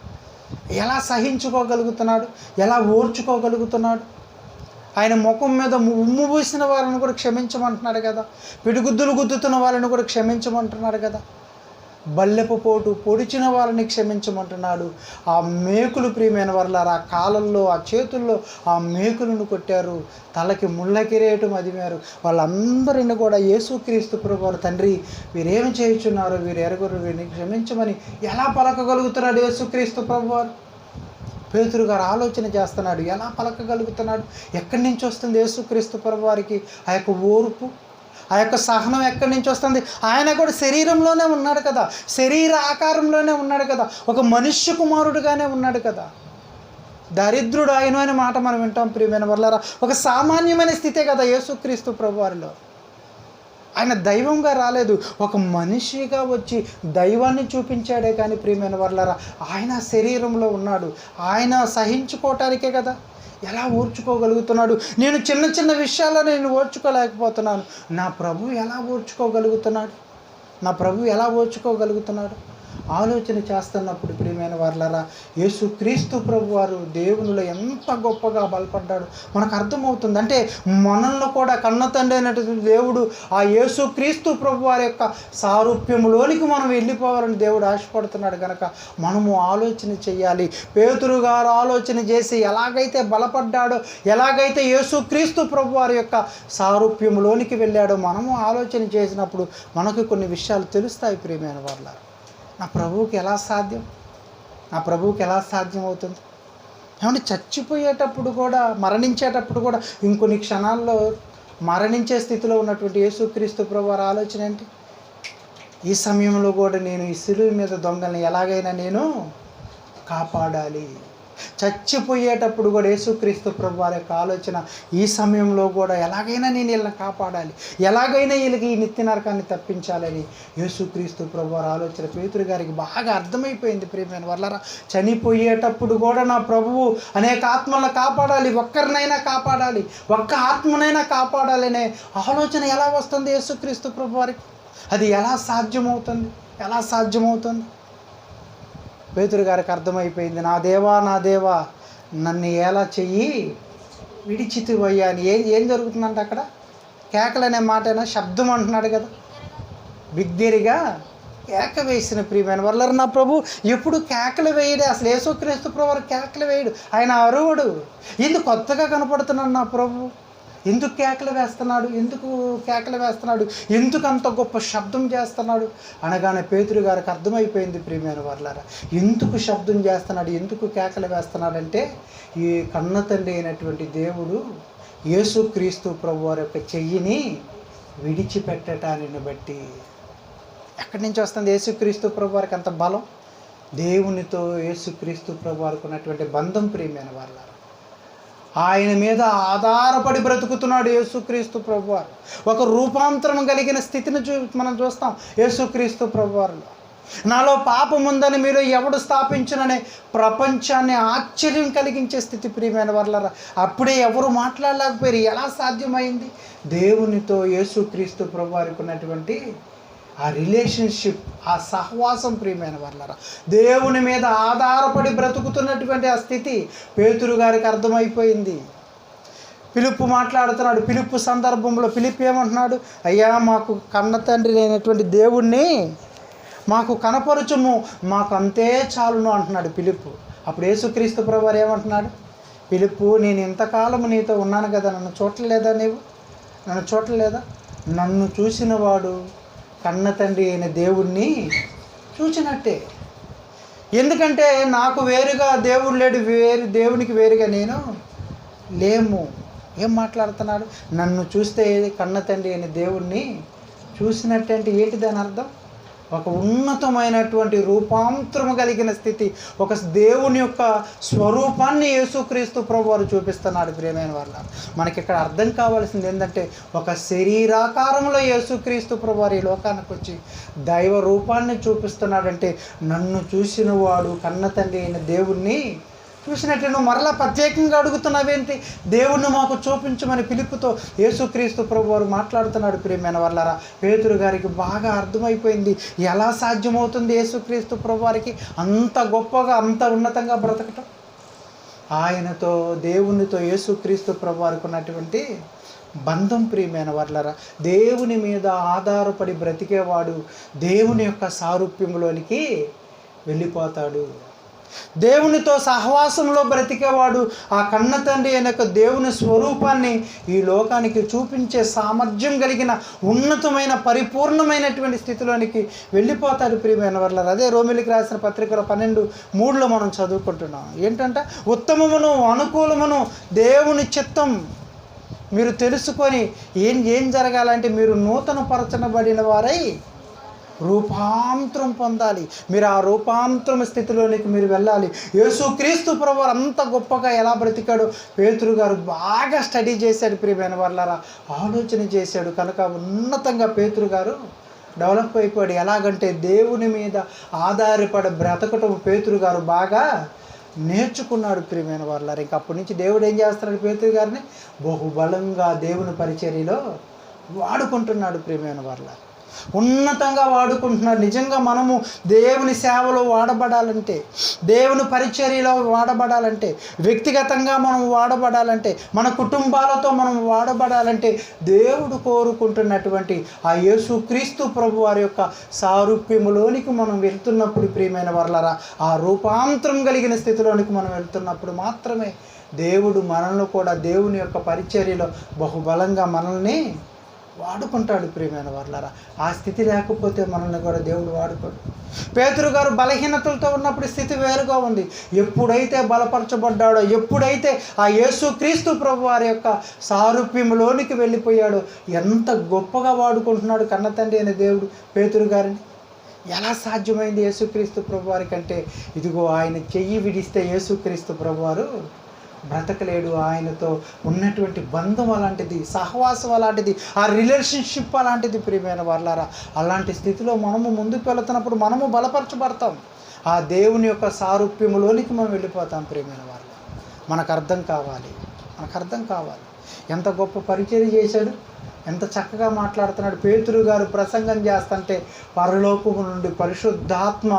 ఎలా సహించుకోగలుగుతున్నాడు? ఎలా ఓర్చుకోగలుగుతున్నాడు? ఆయన ముఖం మీద ఉమ్ము పూసిన వాళ్ళని కూడా క్షమించమంటున్నాడు కదా. పిడిగుద్దులు గుద్దుతున్న వాళ్ళని కూడా క్షమించమంటున్నాడు కదా. బల్లెపు పోటు పొడిచిన వాళ్ళని క్షమించమంటున్నాడు. ఆ మేకులు, ప్రియమైన వారలారా, ఆ కాళ్ళల్లో, ఆ చేతుల్లో ఆ మేకులను కొట్టారు, తలకి ముళ్ళ కిరీటం అదిమారు. వాళ్ళందరిని కూడా యేసుక్రీస్తు ప్రభువారు, తండ్రి వీరేమి చేయుచున్నారు, వీరు ఎరుగురు, వీరిని క్షమించమని ఎలా పలకగలుగుతున్నాడు యేసుక్రీస్తు ప్రభువారు? పేతురు గారు ఆలోచన చేస్తున్నాడు, ఎలా పలకగలుగుతున్నాడు? ఎక్కడి నుంచి వస్తుంది యేసుక్రీస్తు ప్రభువారికి ఆ యొక్క ఓర్పు, ఆ యొక్క సహనం ఎక్కడి నుంచి వస్తుంది? ఆయన కూడా శరీరంలోనే ఉన్నాడు కదా, శరీర ఆకారంలోనే ఉన్నాడు కదా, ఒక మనుష్య కుమారుడుగానే ఉన్నాడు కదా. దరిద్రుడు ఆయన అనే మాట మనం వింటాం. ప్రియమైన వారలారా, ఒక సామాన్యమైన స్థితే కదా యేసుక్రీస్తు ప్రభువారిలో. ఆయన దైవంగా రాలేదు, ఒక మనిషిగా వచ్చి దైవాన్ని చూపించాడే కానీ ప్రియమైన వారలారా, ఆయన శరీరంలో ఉన్నాడు. ఆయన సహించుకోవటానికే కదా. ఎలా ఓర్చుకోగలుగుతున్నాడు? నేను చిన్న చిన్న విషయాల్లో నేను ఓర్చుకోలేకపోతున్నాను. నా ప్రభు ఎలా ఓర్చుకోగలుగుతున్నాడు? ఆలోచన చేస్తున్నప్పుడు ప్రియమైన వారలారా, యేసుక్రీస్తు ప్రభువారు దేవునిలో ఎంత గొప్పగా బలపడ్డాడు మనకు అర్థమవుతుంది. అంటే మనల్ని కూడా కన్న తండ్రి అయినటువంటి దేవుడు ఆ యేసుక్రీస్తు ప్రభువారి యొక్క సారూప్యములోనికి మనం వెళ్ళిపోవాలని దేవుడు ఆశపడుతున్నాడు కనుక మనము ఆలోచన చేయాలి. పేతురు గారు ఆలోచన చేసి ఎలాగైతే బలపడ్డాడో, ఎలాగైతే యేసుక్రీస్తు ప్రభువారి యొక్క సారూప్యములోనికి వెళ్ళాడో మనము ఆలోచన చేసినప్పుడు మనకు కొన్ని విషయాలు తెలుస్తాయి. ప్రియమైన వారలారా, నా ప్రభువుకి ఎలా సాధ్యం అవుతుంది? ఏమంటే చచ్చిపోయేటప్పుడు కూడా, మరణించేటప్పుడు కూడా, ఇంకొన్ని క్షణాల్లో మరణించే స్థితిలో ఉన్నటువంటి యేసుక్రీస్తు ప్రభువారి ఆలోచన ఏంటి? ఈ సమయంలో కూడా నేను ఈ సిలువ మీద దొంగల్ని ఎలాగైనా నేను కాపాడాలి. చచ్చిపోయేటప్పుడు కూడా యేసుక్రీస్తు ప్రభు వారి యొక్క ఆలోచన ఈ సమయంలో కూడా ఎలాగైనా నేను వీళ్ళని కాపాడాలి, ఎలాగైనా వీళ్ళకి ఈ నిత్య నరకాన్ని తప్పించాలని యేసుక్రీస్తు ప్రభు వారి ఆలోచన పేతురు గారికి బాగా అర్థమైపోయింది. ప్రియమైన వాళ్ళారా, చనిపోయేటప్పుడు కూడా నా ప్రభువు అనేక ఆత్మలను కాపాడాలి, ఒక్కరినైనా కాపాడాలి, ఒక్క ఆత్మనైనా కాపాడాలి అనే ఆలోచన ఎలా వస్తుంది యేసుక్రీస్తు ప్రభు వారికి? అది ఎలా సాధ్యమవుతుంది? పేతురు గారికి అర్థమైపోయింది. నా దేవా నన్ను ఎలా చెయ్యి విడిచితివయ్యా అని. ఏం జరుగుతుందంటే అక్కడ కేకలు అనే మాటైనా శబ్దం అంటున్నాడు కదా, బిగ్గరగా కేక వేసిన ప్రియమైన వాళ్ళ నా ప్రభు ఎప్పుడు కేకలు వేయడే. అసలు యేసుక్రీస్తు ప్రభు కేకలు వేయడు, ఆయన అరువుడు. ఎందుకు కొత్తగా కనపడుతున్నాడు నా ప్రభు? ఎందుకు కేకలు వేస్తున్నాడు? ఎందుకు అంత గొప్ప శబ్దం చేస్తున్నాడు అనగానే పేతురు గారికి అర్థమైపోయింది. ప్రియమైన వాళ్ళారా, ఎందుకు శబ్దం చేస్తున్నాడు, ఎందుకు కేకలు వేస్తున్నాడంటే ఈ కన్న తండ్రి అయినటువంటి దేవుడు యేసుక్రీస్తు ప్రభు వారి యొక్క చెయ్యిని విడిచిపెట్టడాన్ని బట్టి. ఎక్కడి నుంచి వస్తుంది యేసుక్రీస్తు ప్రభు వారికి అంత బలం? దేవునితో యేసుక్రీస్తు ప్రభు వారికి ఉన్నటువంటి బంధం. ప్రియమైన వాళ్ళారా, ఆయన మీద ఆధారపడి బ్రతుకుతున్నాడు యేసుక్రీస్తు ప్రభువారు. ఒక రూపాంతరం కలిగిన స్థితిని మనం చూస్తాం యేసుక్రీస్తు ప్రభువారిలో. నాలో పాపం ఉందని మీరు ఎవడు స్థాపించుననే ప్రపంచాన్ని ఆశ్చర్యం కలిగించే స్థితి. ప్రియమైన వాళ్ళారా, అప్పుడే ఎవరు మాట్లాడలేకపోయారు. ఎలా సాధ్యమైంది? దేవునితో యేసుక్రీస్తు ప్రభువారికి ఉన్నటువంటి ఆ రిలేషన్షిప్, ఆ సహవాసం. ప్రియమైన వాళ్ళారా, దేవుని మీద ఆధారపడి బ్రతుకుతున్నటువంటి ఆ స్థితి పేతురు గారికి అర్థమైపోయింది. ఫిలిప్పు మాట్లాడుతున్నాడు. ఫిలిప్పు సందర్భంలో ఫిలిప్ ఏమంటున్నాడు? అయ్యా, మాకు కన్న తండ్రి అయినటువంటి దేవుణ్ణి మాకు కనపరచుము, మాకు అంతే చాలును అంటున్నాడు ఫిలిప్పు. అప్పుడు యేసుక్రీస్తు ప్రభువారు ఏమంటున్నాడు? ఫిలిప్పు, నేను ఇంతకాలము నీతో ఉన్నాను కదా, నన్ను చూడలేదా? నన్ను చూసిన వాడు కన్న తండ్రి అయిన దేవుణ్ణి చూచినట్టే. ఎందుకంటే నాకు వేరుగా దేవుడు లేడు, దేవునికి వేరుగా నేను లేము. ఏం మాట్లాడుతున్నాడు? నన్ను చూస్తే కన్న తండ్రి అయిన దేవుణ్ణి చూసినట్టే అంటే ఏంటి దాని అర్థం? ఒక ఉన్నతమైనటువంటి రూపాంతరము కలిగిన స్థితి, ఒక దేవుని యొక్క స్వరూపాన్ని యేసుక్రీస్తు ప్రభువారు చూపిస్తున్నాడు. ప్రియమైన వాళ్ళ, మనకి ఇక్కడ అర్థం కావాల్సింది ఏంటంటే, ఒక శరీరాకారంలో యేసుక్రీస్తు ప్రభువారు ఈ లోకానికి వచ్చి దైవ రూపాన్ని చూపిస్తున్నాడంటే, నన్ను చూసిన వాడు కన్న తండ్రి అయిన దేవుణ్ణి చూసినట్టు. నువ్వు మరలా ప్రత్యేకంగా అడుగుతున్నావేంటి? దేవుణ్ణి మాకు చూపించమని ఫిలిప్పుతో యేసుక్రీస్తు ప్రభువారు మాట్లాడుతున్నాడు. ప్రియమైన వాళ్ళారా, పేతురు గారికి బాగా అర్థమైపోయింది ఎలా సాధ్యమవుతుంది యేసుక్రీస్తు ప్రభువారికి అంత గొప్పగా, అంత ఉన్నతంగా బ్రతకటం. ఆయనతో, దేవునితో యేసుక్రీస్తు ప్రభువారికి ఉన్నటువంటి బంధం. ప్రియమైన వాళ్ళారా, దేవుని మీద ఆధారపడి బ్రతికేవాడు దేవుని యొక్క సారూప్యంలోనికి వెళ్ళిపోతాడు. దేవునితో సహవాసంలో బ్రతికేవాడు ఆ కన్న తండ్రి అయిన దేవుని స్వరూపాన్ని ఈ లోకానికి చూపించే సామర్థ్యం కలిగిన ఉన్నతమైన పరిపూర్ణమైనటువంటి స్థితిలోనికి వెళ్ళిపోతాడు. ప్రియమైన వాళ్ళారా, అదే రోమిలికి రాసిన పత్రికలో 12:3 మనం చదువుకుంటున్నాం. ఏంటంటే, ఉత్తమమును అనుకూలమును దేవుని చిత్తం మీరు తెలుసుకొని ఏం జరగాలంటే, మీరు నూతన పరచబడిన వారై రూపాంతరం పొందాలి. మీరు ఆ రూపాంతరం స్థితిలోనికి మీరు వెళ్ళాలి. యేసుక్రీస్తు ప్రభువారు అంత గొప్పగా ఎలా బ్రతికాడో పేతురు గారు బాగా స్టడీ చేశాడు. ప్రియమైన వాళ్ళారా, ఆలోచన చేశాడు. కనుక ఉన్నతంగా పేతురు గారు డెవలప్ అయిపోయాడు. ఎలాగంటే, దేవుని మీద ఆధారపడి బ్రతకటం పేతురు గారు బాగా నేర్చుకున్నాడు. ప్రియమైన వాళ్ళారా, ఇంక అప్పటి నుంచి దేవుడు ఏం చేస్తున్నాడు? పేతురు గారిని బహుబలంగా దేవుని పరిచర్యలో వాడుకుంటున్నాడు. ప్రియమైన వాళ్ళారా, ఉన్నతంగా వాడుకుంటున్నాడు. నిజంగా మనము దేవుని సేవలో వాడబడాలంటే, దేవుని పరిచర్యలో వాడబడాలంటే, వ్యక్తిగతంగా మనం వాడబడాలంటే, మన కుటుంబాలతో మనం వాడబడాలంటే, దేవుడు కోరుకుంటున్నటువంటి ఆ యేసుక్రీస్తు ప్రభు వారి యొక్క సారూప్యములోనికి మనం వెళ్తున్నప్పుడు, ప్రియమైన వాళ్ళారా, ఆ రూపాంతరం కలిగిన స్థితిలోనికి మనం వెళ్తున్నప్పుడు మాత్రమే దేవుడు మనల్ని కూడా దేవుని యొక్క పరిచర్యలో బహుబలంగా మనల్ని వాడుకుంటాడు. ప్రియమైన వాళ్ళారా, ఆ స్థితి లేకపోతే మనల్ని కూడా దేవుడు వాడుకోడు. పేతురు గారు బలహీనతలతో ఉన్నప్పుడు స్థితి వేరుగా ఉంది. ఎప్పుడైతే బలపరచబడ్డాడో, ఎప్పుడైతే ఆ యేసుక్రీస్తు ప్రభు వారి యొక్క సారూప్యంలోనికి వెళ్ళిపోయాడో, ఎంత గొప్పగా వాడుకుంటున్నాడు కన్న తండ్రి అయిన దేవుడు పేతురు గారిని. ఎలా సాధ్యమైంది యేసుక్రీస్తు ప్రభువారి కంటే? ఇదిగో ఆయన చెయ్యి విడిస్తే యేసుక్రీస్తు ప్రభువారు బ్రతకలేడు. ఆయనతో ఉన్నటువంటి బంధం అలాంటిది, సహవాసం అలాంటిది, ఆ రిలేషన్షిప్ అలాంటిది ప్రియమైన వాళ్ళారా. అలాంటి స్థితిలో మనము ముందుకు వెళుతున్నప్పుడు మనము బలపరచబడతాం. ఆ దేవుని యొక్క సారూప్యములోనికి మనం వెళ్ళిపోతాం ప్రియమైన వాళ్ళు. మనకు అర్థం కావాలి ఎంత గొప్ప పరిచర్య చేశాడు, ఎంత చక్కగా మాట్లాడుతున్నాడు. పేతురు గారు ప్రసంగం చేస్తుంటే పరలోకము నుండి పరిశుద్ధాత్మ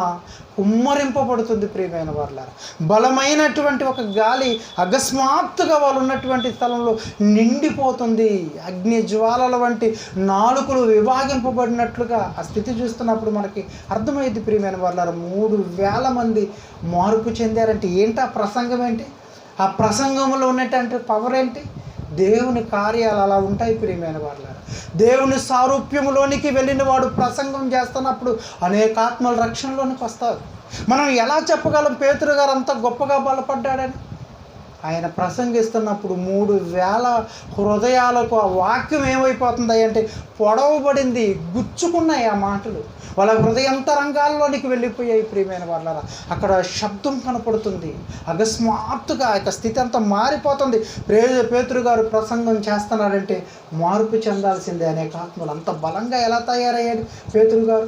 కుమ్మరింపబడుతుంది ప్రియమైన వాళ్ళారా. బలమైనటువంటి ఒక గాలి అకస్మాత్తుగా వాళ్ళు ఉన్నటువంటి స్థలంలో నిండిపోతుంది. అగ్ని జ్వాలల వంటి నాలుకలు విభాగింపబడినట్లుగా ఆ స్థితి చూస్తున్నప్పుడు మనకి అర్థమైంది ప్రియమైన వాళ్ళారా. 3,000 మంది మార్పు చెందారంటే ఏంటి? ఆ ప్రసంగం ఏంటి? ఆ ప్రసంగంలో ఉన్నటువంటి పవర్ ఏంటి? దేవుని కార్యాలు అలా ఉంటాయి ప్రియమైన వాళ్ళారా. దేవుని సారూప్యములోనికి వెళ్ళిన వాడు ప్రసంగం చేస్తున్నప్పుడు అనేక ఆత్మల రక్షణలోనికి వస్తారు. మనం ఎలా చెప్పగలం పేతురు గారు అంత గొప్పగా బలపడ్డాడని? ఆయన ప్రసంగిస్తున్నప్పుడు 3,000 హృదయాలకు ఆ వాక్యం ఏమైపోతుంది అంటే పొడవబడింది, గుచ్చుకున్నాయి ఆ మాటలు. వాళ్ళ హృదయంతరంగాల్లోనికి వెళ్ళిపోయాయి ప్రియమైన వాళ్ళారా. అక్కడ శబ్దం కనపడుతుంది. అకస్మాత్తుగా ఆ యొక్క స్థితి అంతా మారిపోతుంది. పేతురు గారు ప్రసంగం చేస్తున్నాడంటే మార్పు చెందాల్సిందే. అనేక ఆత్మలు అంత బలంగా ఎలా తయారయ్యాడు పేతురు గారు.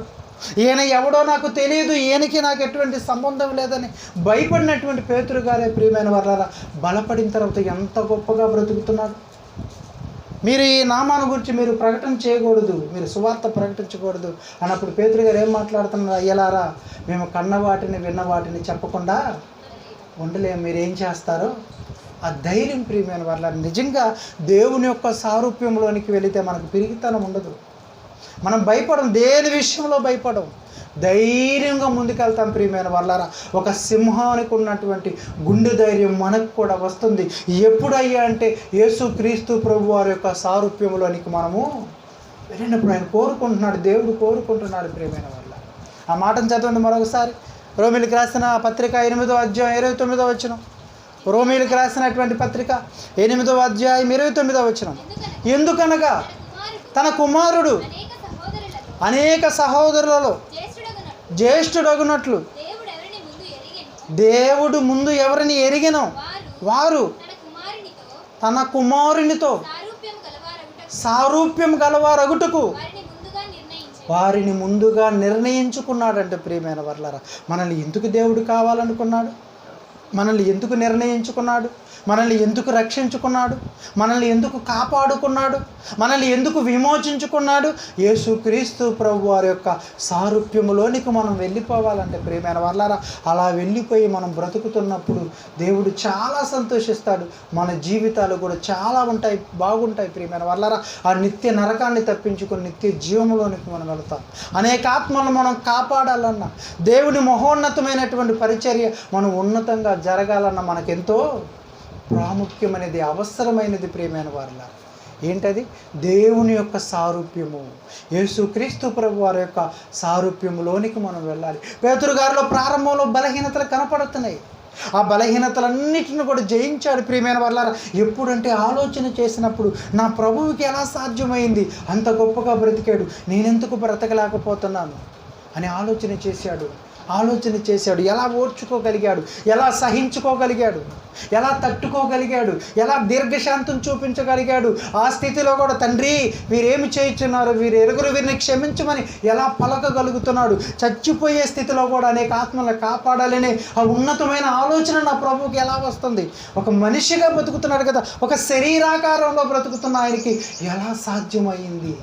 ఈయన ఎవడో నాకు తెలియదు, ఈయనకి నాకు ఎటువంటి సంబంధం లేదని భయపడినటువంటి పేతురు గారే ప్రియమైన వాళ్ళారా బలపడిన తర్వాత ఎంత గొప్పగా బ్రతుకుతున్నాడు. మీరు ఈ నామాన్ని గురించి మీరు ప్రకటన చేయకూడదు, మీరు సువార్త ప్రకటించకూడదు అన్నప్పుడు పేతురు గారు ఏం మాట్లాడుతున్నారు? అయ్యలారా, మేము కన్న వాటిని విన్న వాటిని చెప్పకుండా ఉండలేము. మీరు ఏం చేస్తారో ఆ ధైర్యం ప్రియమైన వాళ్ళ. నిజంగా దేవుని యొక్క సారూప్యంలోనికి వెళితే మనకు పిరిగితనం ఉండదు. మనం భయపడం, దేని విషయంలో భయపడం, ధైర్యంగా ముందుకెళ్తాం ప్రియమైన వాళ్ళారా. ఒక సింహానికి ఉన్నటువంటి గుండె ధైర్యం మనకు కూడా వస్తుంది. ఎప్పుడయ్యా అంటే యేసుక్రీస్తు ప్రభు వారి యొక్క సారూప్యంలోనికి మనము వెళ్ళినప్పుడు ఆయన కోరుకుంటున్నాడు, దేవుడు కోరుకుంటున్నాడు ప్రియమైన వాళ్ళ. ఆ మాటను చదవండి మరొకసారి. రోమీలకు రాసిన పత్రిక 8వ అధ్యాయం 29వ వచనం. రోమీలకు రాసినటువంటి పత్రిక 8వ అధ్యాయం 29వ వచనం. ఎందుకనగా తన కుమారుడు అనేక సహోదరులలో జ్యేష్ఠుడగునట్లు దేవుడు ముందు ఎవరిని ఎరిగినో వారు తన కుమారునితో సారూప్యం గలవారగుటకు వారిని ముందుగా నిర్ణయించుకున్నాడంటే ప్రియమైన వర్లారా. మనల్ని ఎందుకు దేవుడు కావాలనుకున్నాడు? మనల్ని ఎందుకు నిర్ణయించుకున్నాడు? మనల్ని ఎందుకు రక్షించుకున్నాడు? మనల్ని ఎందుకు కాపాడుకున్నాడు? మనల్ని ఎందుకు విమోచించుకున్నాడు? యేసుక్రీస్తు ప్రభు వారి యొక్క సారూప్యములోనికి మనం వెళ్ళిపోవాలంటే ప్రియమైన వాళ్ళారా, అలా వెళ్ళిపోయి మనం బ్రతుకుతున్నప్పుడు దేవుడు చాలా సంతోషిస్తాడు. మన జీవితాలు కూడా చాలా బాగుంటాయి ప్రియమైన వాళ్ళారా. ఆ నిత్య నరకాన్ని తప్పించుకొని నిత్య జీవములోనికి మనం వెళతాం. అనేక ఆత్మలను మనం కాపాడాలన్నా, దేవుని మహోన్నతమైనటువంటి పరిచర్య మనం ఉన్నతంగా జరగాలన్నా మనకెంతో ప్రాముఖ్యమైనది, అవసరమైనది ప్రియమైన వారులారా. ఏంటది? దేవుని యొక్క సారూప్యము, యేసుక్రీస్తు ప్రభు వారి యొక్క సారూప్యములోనికి మనం వెళ్ళాలి. పేతురు గారిలో ప్రారంభంలో బలహీనతలు కనపడుతున్నాయి. ఆ బలహీనతలన్నిటిని కూడా జయించాడు ప్రియమైన వారులారా. ఎప్పుడంటే ఆలోచన చేసినప్పుడు నా ప్రభువుకి ఎలా సాధ్యమైంది, అంత గొప్పగా బ్రతికాడు, నేనెందుకు బ్రతకలేకపోతున్నాను అని ఆలోచన చేశాడు. ఎలా ఓర్చుకోగలిగాడు, ఎలా సహించుకోగలిగాడు, ఎలా తట్టుకోగలిగాడు, ఎలా దీర్ఘశాంతం చూపించగలిగాడు. ఆ స్థితిలో కూడా తండ్రి వీరేమి చేయించున్నారు, వీరు ఎరుగురు, వీరిని క్షమించమని ఎలా పలకగలుగుతున్నాడు. చచ్చిపోయే స్థితిలో కూడా అనేక ఆత్మలను కాపాడాలనే ఆ ఉన్నతమైన ఆలోచన నా ప్రభువుకి ఎలా వస్తుంది? ఒక మనిషిగా బ్రతుకుతున్నాడు కదా, ఒక శరీరాకారంలో బ్రతుకుతున్న ఆయనకి ఎలా సాధ్యమైంది?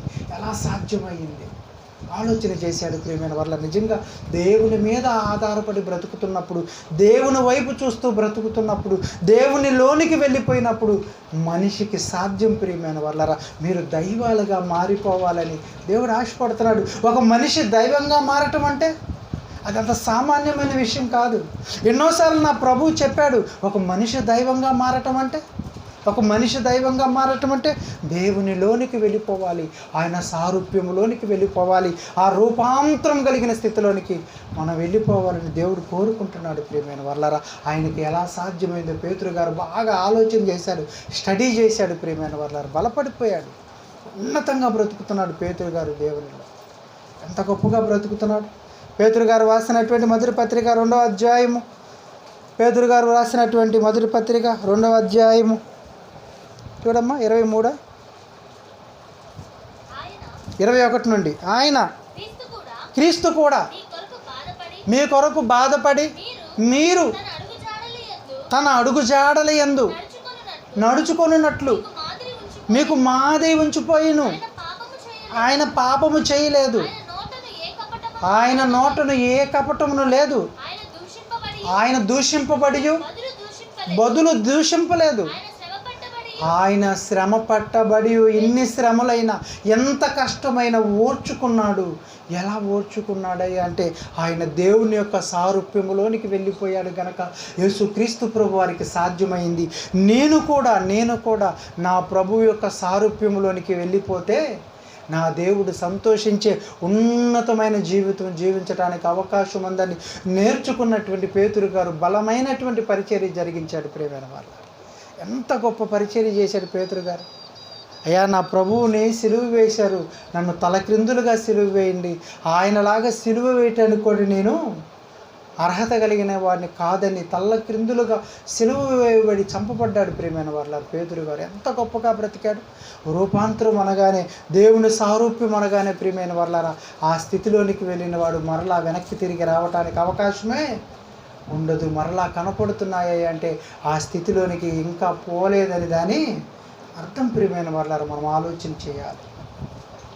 ఆలోచన చేశాడు ప్రియమైన వాళ్ళ. నిజంగా దేవుని మీద ఆధారపడి బ్రతుకుతున్నప్పుడు, దేవుని వైపు చూస్తూ బ్రతుకుతున్నప్పుడు, దేవునిలోనికి వెళ్ళిపోయినప్పుడు మనిషికి సాధ్యం ప్రియమైన వాళ్ళరా. మీరు దైవాలుగా మారిపోవాలని దేవుడు ఆశపడుతున్నాడు. ఒక మనిషి దైవంగా మారటం అంటే అదంత సామాన్యమైన విషయం కాదు. ఎన్నోసార్లు నా ప్రభువు చెప్పాడు, ఒక మనిషి దైవంగా మారటం అంటే దేవునిలోనికి వెళ్ళిపోవాలి, ఆయన సారూప్యములోనికి వెళ్ళిపోవాలి, ఆ రూపాంతరం కలిగిన స్థితిలోనికి మనం వెళ్ళిపోవాలని దేవుడు కోరుకుంటున్నాడు ప్రియమైన వాళ్ళారా. ఆయనకి ఎలా సాధ్యమైందో పేతురు గారు బాగా ఆలోచన చేశాడు, స్టడీ చేశాడు ప్రియమైన వాళ్ళారా. బలపడిపోయాడు, ఉన్నతంగా బ్రతుకుతున్నాడు పేతురు గారు దేవునిలో. ఎంత గొప్పగా బ్రతుకుతున్నాడు. పేతురు గారు రాసినటువంటి మొదటి పత్రిక 2వ అధ్యాయము, పేతురు గారు రాసినటువంటి మొదటి పత్రిక 2వ అధ్యాయము చూడమ్మా, 23, 21 నుండి. ఆయన క్రీస్తు కూడా మీ కొరకు బాధపడి మీరు తన అడుగుజాడల యందు నడుచుకొనున్నట్లు మీకు మాదిరి ఉంచిపోయిను. ఆయన పాపము చేయలేదు, ఆయన నోటను ఏ కపటమును లేదు, ఆయన దూషింపబడి బదులు దూషింపలేదు. ఆయన శ్రమ పట్టబడి ఎన్ని శ్రమలైనా ఎంత కష్టమైన ఓర్చుకున్నాడు. ఎలా ఓర్చుకున్నాడయ్యా అంటే ఆయన దేవుని యొక్క సారూప్యములోనికి వెళ్ళిపోయాడు గనక యేసుక్రీస్తు ప్రభు వారికి సాధ్యమైంది. నేను కూడా నా ప్రభు యొక్క సారూప్యములోనికి వెళ్ళిపోతే నా దేవుడు సంతోషించే ఉన్నతమైన జీవితం జీవించడానికి అవకాశం ఉందని నేర్చుకున్నటువంటి పేతురు గారు బలమైనటువంటి పరిచర్య జరిగించాడు. ప్రియమైన వాళ్ళు, ఎంత గొప్ప పరిచర్య చేశాడు పేతురు గారు. అయ్యా, నా ప్రభువుని సిలువ వేశారు, నన్ను తలక్రిందులుగా సిలువ వేయండి, ఆయనలాగా సిలువ వేయటానికి కూడా నేను అర్హత కలిగిన వాడిని కాదని తలక్రిందులుగా సిలువ వేయబడి చంపబడ్డాడు. ప్రియమైన వాళ్ళ పేతురు గారు ఎంత గొప్పగా బ్రతికాడు. రూపాంతరం అనగానే, దేవుని సారూప్యం అనగానే ప్రియమైన వాళ్ళారా, ఆ స్థితిలోనికి వెళ్ళిన వాడు మరలా వెనక్కి తిరిగి రావటానికి అవకాశమే ఉండదు. మరలా కనపడుతున్నాయి అంటే ఆ స్థితిలోనికి ఇంకా పోలేదని దాని అర్థం. ప్రియమైన వాళ్ళారా, మనం ఆలోచన చేయాలి.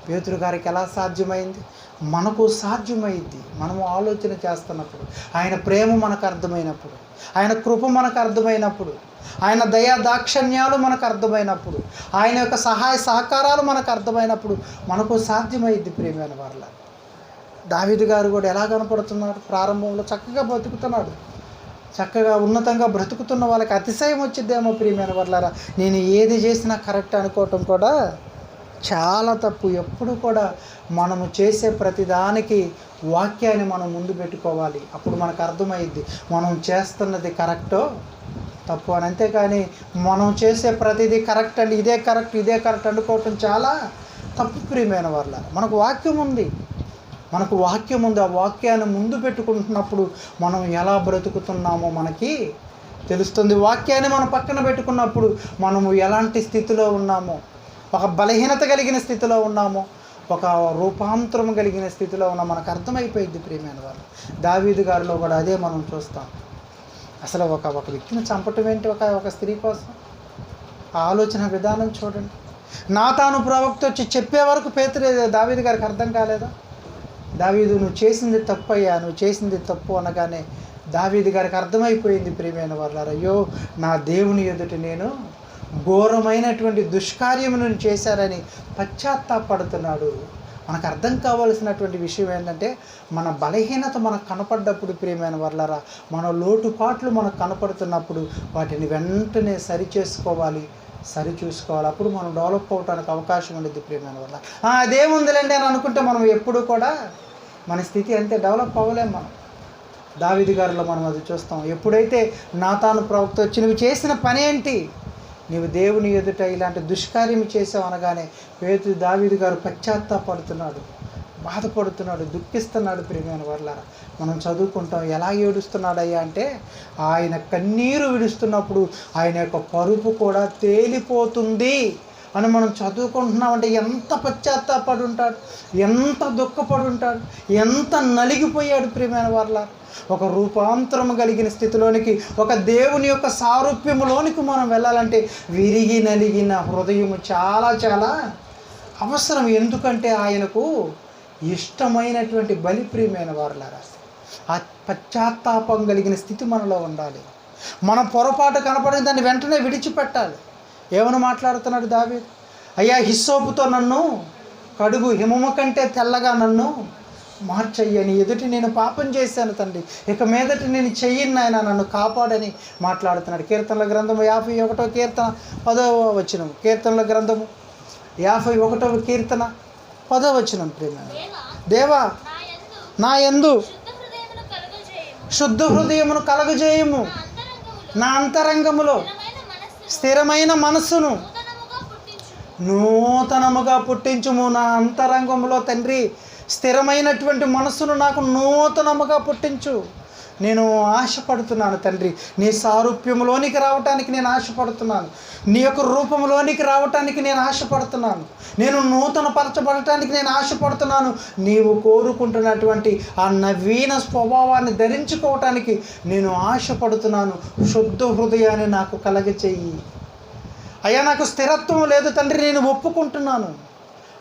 పేతురు గారికి ఎలా సాధ్యమైంది? మనకు సాధ్యమైంది. మనము ఆలోచన చేస్తున్నప్పుడు, ఆయన ప్రేమ మనకు అర్థమైనప్పుడు, ఆయన కృప మనకు అర్థమైనప్పుడు, ఆయన దయా దాక్షణ్యాలు మనకు అర్థమైనప్పుడు, ఆయన యొక్క సహాయ సహకారాలు మనకు అర్థమైనప్పుడు మనకు సాధ్యమైంది. ప్రియమైన వాళ్ళ దావీదు గారు కూడా ఎలా కనపడుతున్నాడు? ప్రారంభంలో చక్కగా బ్రతుకుతున్నాడు, చక్కగా ఉన్నతంగా బ్రతుకుతున్న వాళ్ళకి అతిశయం వచ్చిద్దేమో. ప్రియమైన వాళ్ళారా, నేను ఏది చేసినా కరెక్ట్ అనుకోవటం కూడా చాలా తప్పు. ఎప్పుడు కూడా మనము చేసే ప్రతిదానికి వాక్యాన్ని మనం ముందు పెట్టుకోవాలి. అప్పుడు మనకు అర్థమైద్ది మనం చేస్తున్నది కరెక్టో తప్పు అని. అంతేకాని మనం చేసే ప్రతిదీ కరెక్ట్ అండి, ఇదే కరెక్ట్ అనుకోవటం చాలా తప్పు. ప్రియమైన వాళ్ళ, మనకు వాక్యం ఉంది, ఆ వాక్యాన్ని ముందు పెట్టుకుంటున్నప్పుడు మనం ఎలా బ్రతుకుతున్నామో మనకి తెలుస్తుంది. వాక్యాన్ని మనం పక్కన పెట్టుకున్నప్పుడు మనము ఎలాంటి స్థితిలో ఉన్నామో, ఒక బలహీనత కలిగిన స్థితిలో ఉన్నామో, ఒక రూపాంతరం కలిగిన స్థితిలో ఉన్న మనకు అర్థమైపోయింది. ప్రియమైన వాళ్ళు, దావీదు గారిలో కూడా అదే మనం చూస్తాం. అసలు ఒక వ్యక్తిని చంపటం ఏంటి ఒక స్త్రీ కోసం? ఆ ఆలోచన విధానం చూడండి. నాతాను ప్రవక్త వచ్చి చెప్పే వరకు దావీదు గారికి అర్థం కాలేదా? దావీదు, నువ్వు చేసింది తప్పు అయ్యా, నువ్వు చేసింది తప్పు అనగానే దావీదు గారికి అర్థమైపోయింది. ప్రియమైన వాళ్ళారా, అయ్యో నా దేవుని ఎదుట నేను ఘోరమైనటువంటి దుష్కార్యమును చేశారని పశ్చాత్తాపడుతున్నాడు. మనకు అర్థం కావాల్సినటువంటి విషయం ఏంటంటే, మన బలహీనత మనకు కనపడ్డప్పుడు ప్రియమైన వాళ్ళారా, మన లోటుపాట్లు మనకు కనపడుతున్నప్పుడు వాటిని వెంటనే సరిచూసుకోవాలి. అప్పుడు మనం డెవలప్ అవడానికి అవకాశం ఉండేది. ప్రియమైన వల్ల అదేముందిలేండి అని అనుకుంటే మనం ఎప్పుడు కూడా మన స్థితి అంతే, డెవలప్ అవ్వలేము. మనం దావీదు గారిలో మనం అది చూస్తాం. ఎప్పుడైతే నాతాను ప్రవక్త వచ్చి నువ్వు చేసిన పని ఏంటి, నీవు దేవుని ఎదుట ఇలాంటి దుష్కార్యం చేసావు అనగానే దావీదు గారు పశ్చాత్తాపడుతున్నాడు, బాధపడుతున్నాడు, దుఃఖిస్తున్నాడు. ప్రియమైన వాళ్ళారా, మనం చదువుకుంటాం ఎలా ఏడుస్తున్నాడయ్యా అంటే, ఆయన కన్నీరు విడుస్తున్నప్పుడు ఆయన యొక్క పరుపు కూడా తేలిపోతుంది అని మనం చదువుకుంటున్నామంటే ఎంత పశ్చాత్తాపడి ఉంటాడు, ఎంత దుఃఖపడి ఉంటాడు, ఎంత నలిగిపోయాడు. ప్రియమైన వాళ్ళ, ఒక రూపాంతరం కలిగిన స్థితిలోనికి, ఒక దేవుని యొక్క సారూప్యములోనికి మనం వెళ్ళాలంటే విరిగి నలిగిన హృదయము చాలా చాలా అవసరం. ఎందుకంటే ఆయనకు ఇష్టమైనటువంటి బలి. ప్రియమైన వారులారా, ఆ పశ్చాత్తాపం కలిగిన స్థితి మనలో ఉండాలి. మన పొరపాటు కనపడిన దాన్ని వెంటనే విడిచిపెట్టాలి. ఏమని మాట్లాడుతున్నాడు దావీదు? అయ్యా, హిస్సోపుతో నన్ను కడుగు, హిమము కంటే తెల్లగా నన్ను మార్చయ్యని, ఎదుటి నేను పాపం చేశాను తండ్రి, ఇక మీదటి నేను చెయ్యను నాయన, నన్ను కాపాడని మాట్లాడుతున్నాడు. కీర్తనల గ్రంథము 51వ కీర్తన 10వ వచనం. కీర్తనల గ్రంథము 51వ కీర్తన 10వ వచనం. ప్రియమైన దేవా, నా యందు శుద్ధ హృదయమును కలుగజేయము, నా అంతరంగములో స్థిరమైన మనస్సును నూతనముగా పుట్టించుము. నా అంతరంగంలో తండ్రి స్థిరమైనటువంటి మనస్సును నాకు నూతనముగా పుట్టించు. నేను ఆశపడుతున్నాను తండ్రి, నీ సారూప్యంలోనికి రావటానికి నేను ఆశపడుతున్నాను. నీ యొక్క రూపంలోనికి రావటానికి నేను ఆశపడుతున్నాను. నేను నూతన పరచబడటానికి నేను ఆశపడుతున్నాను. నీవు కోరుకుంటున్నటువంటి ఆ నవీన స్వభావాన్ని ధరించుకోవటానికి నేను ఆశపడుతున్నాను. శుద్ధ హృదయాన్ని నాకు కలగచేయి. అయ్యా, నాకు స్థిరత్వం లేదు తండ్రి, నేను ఒప్పుకుంటున్నాను.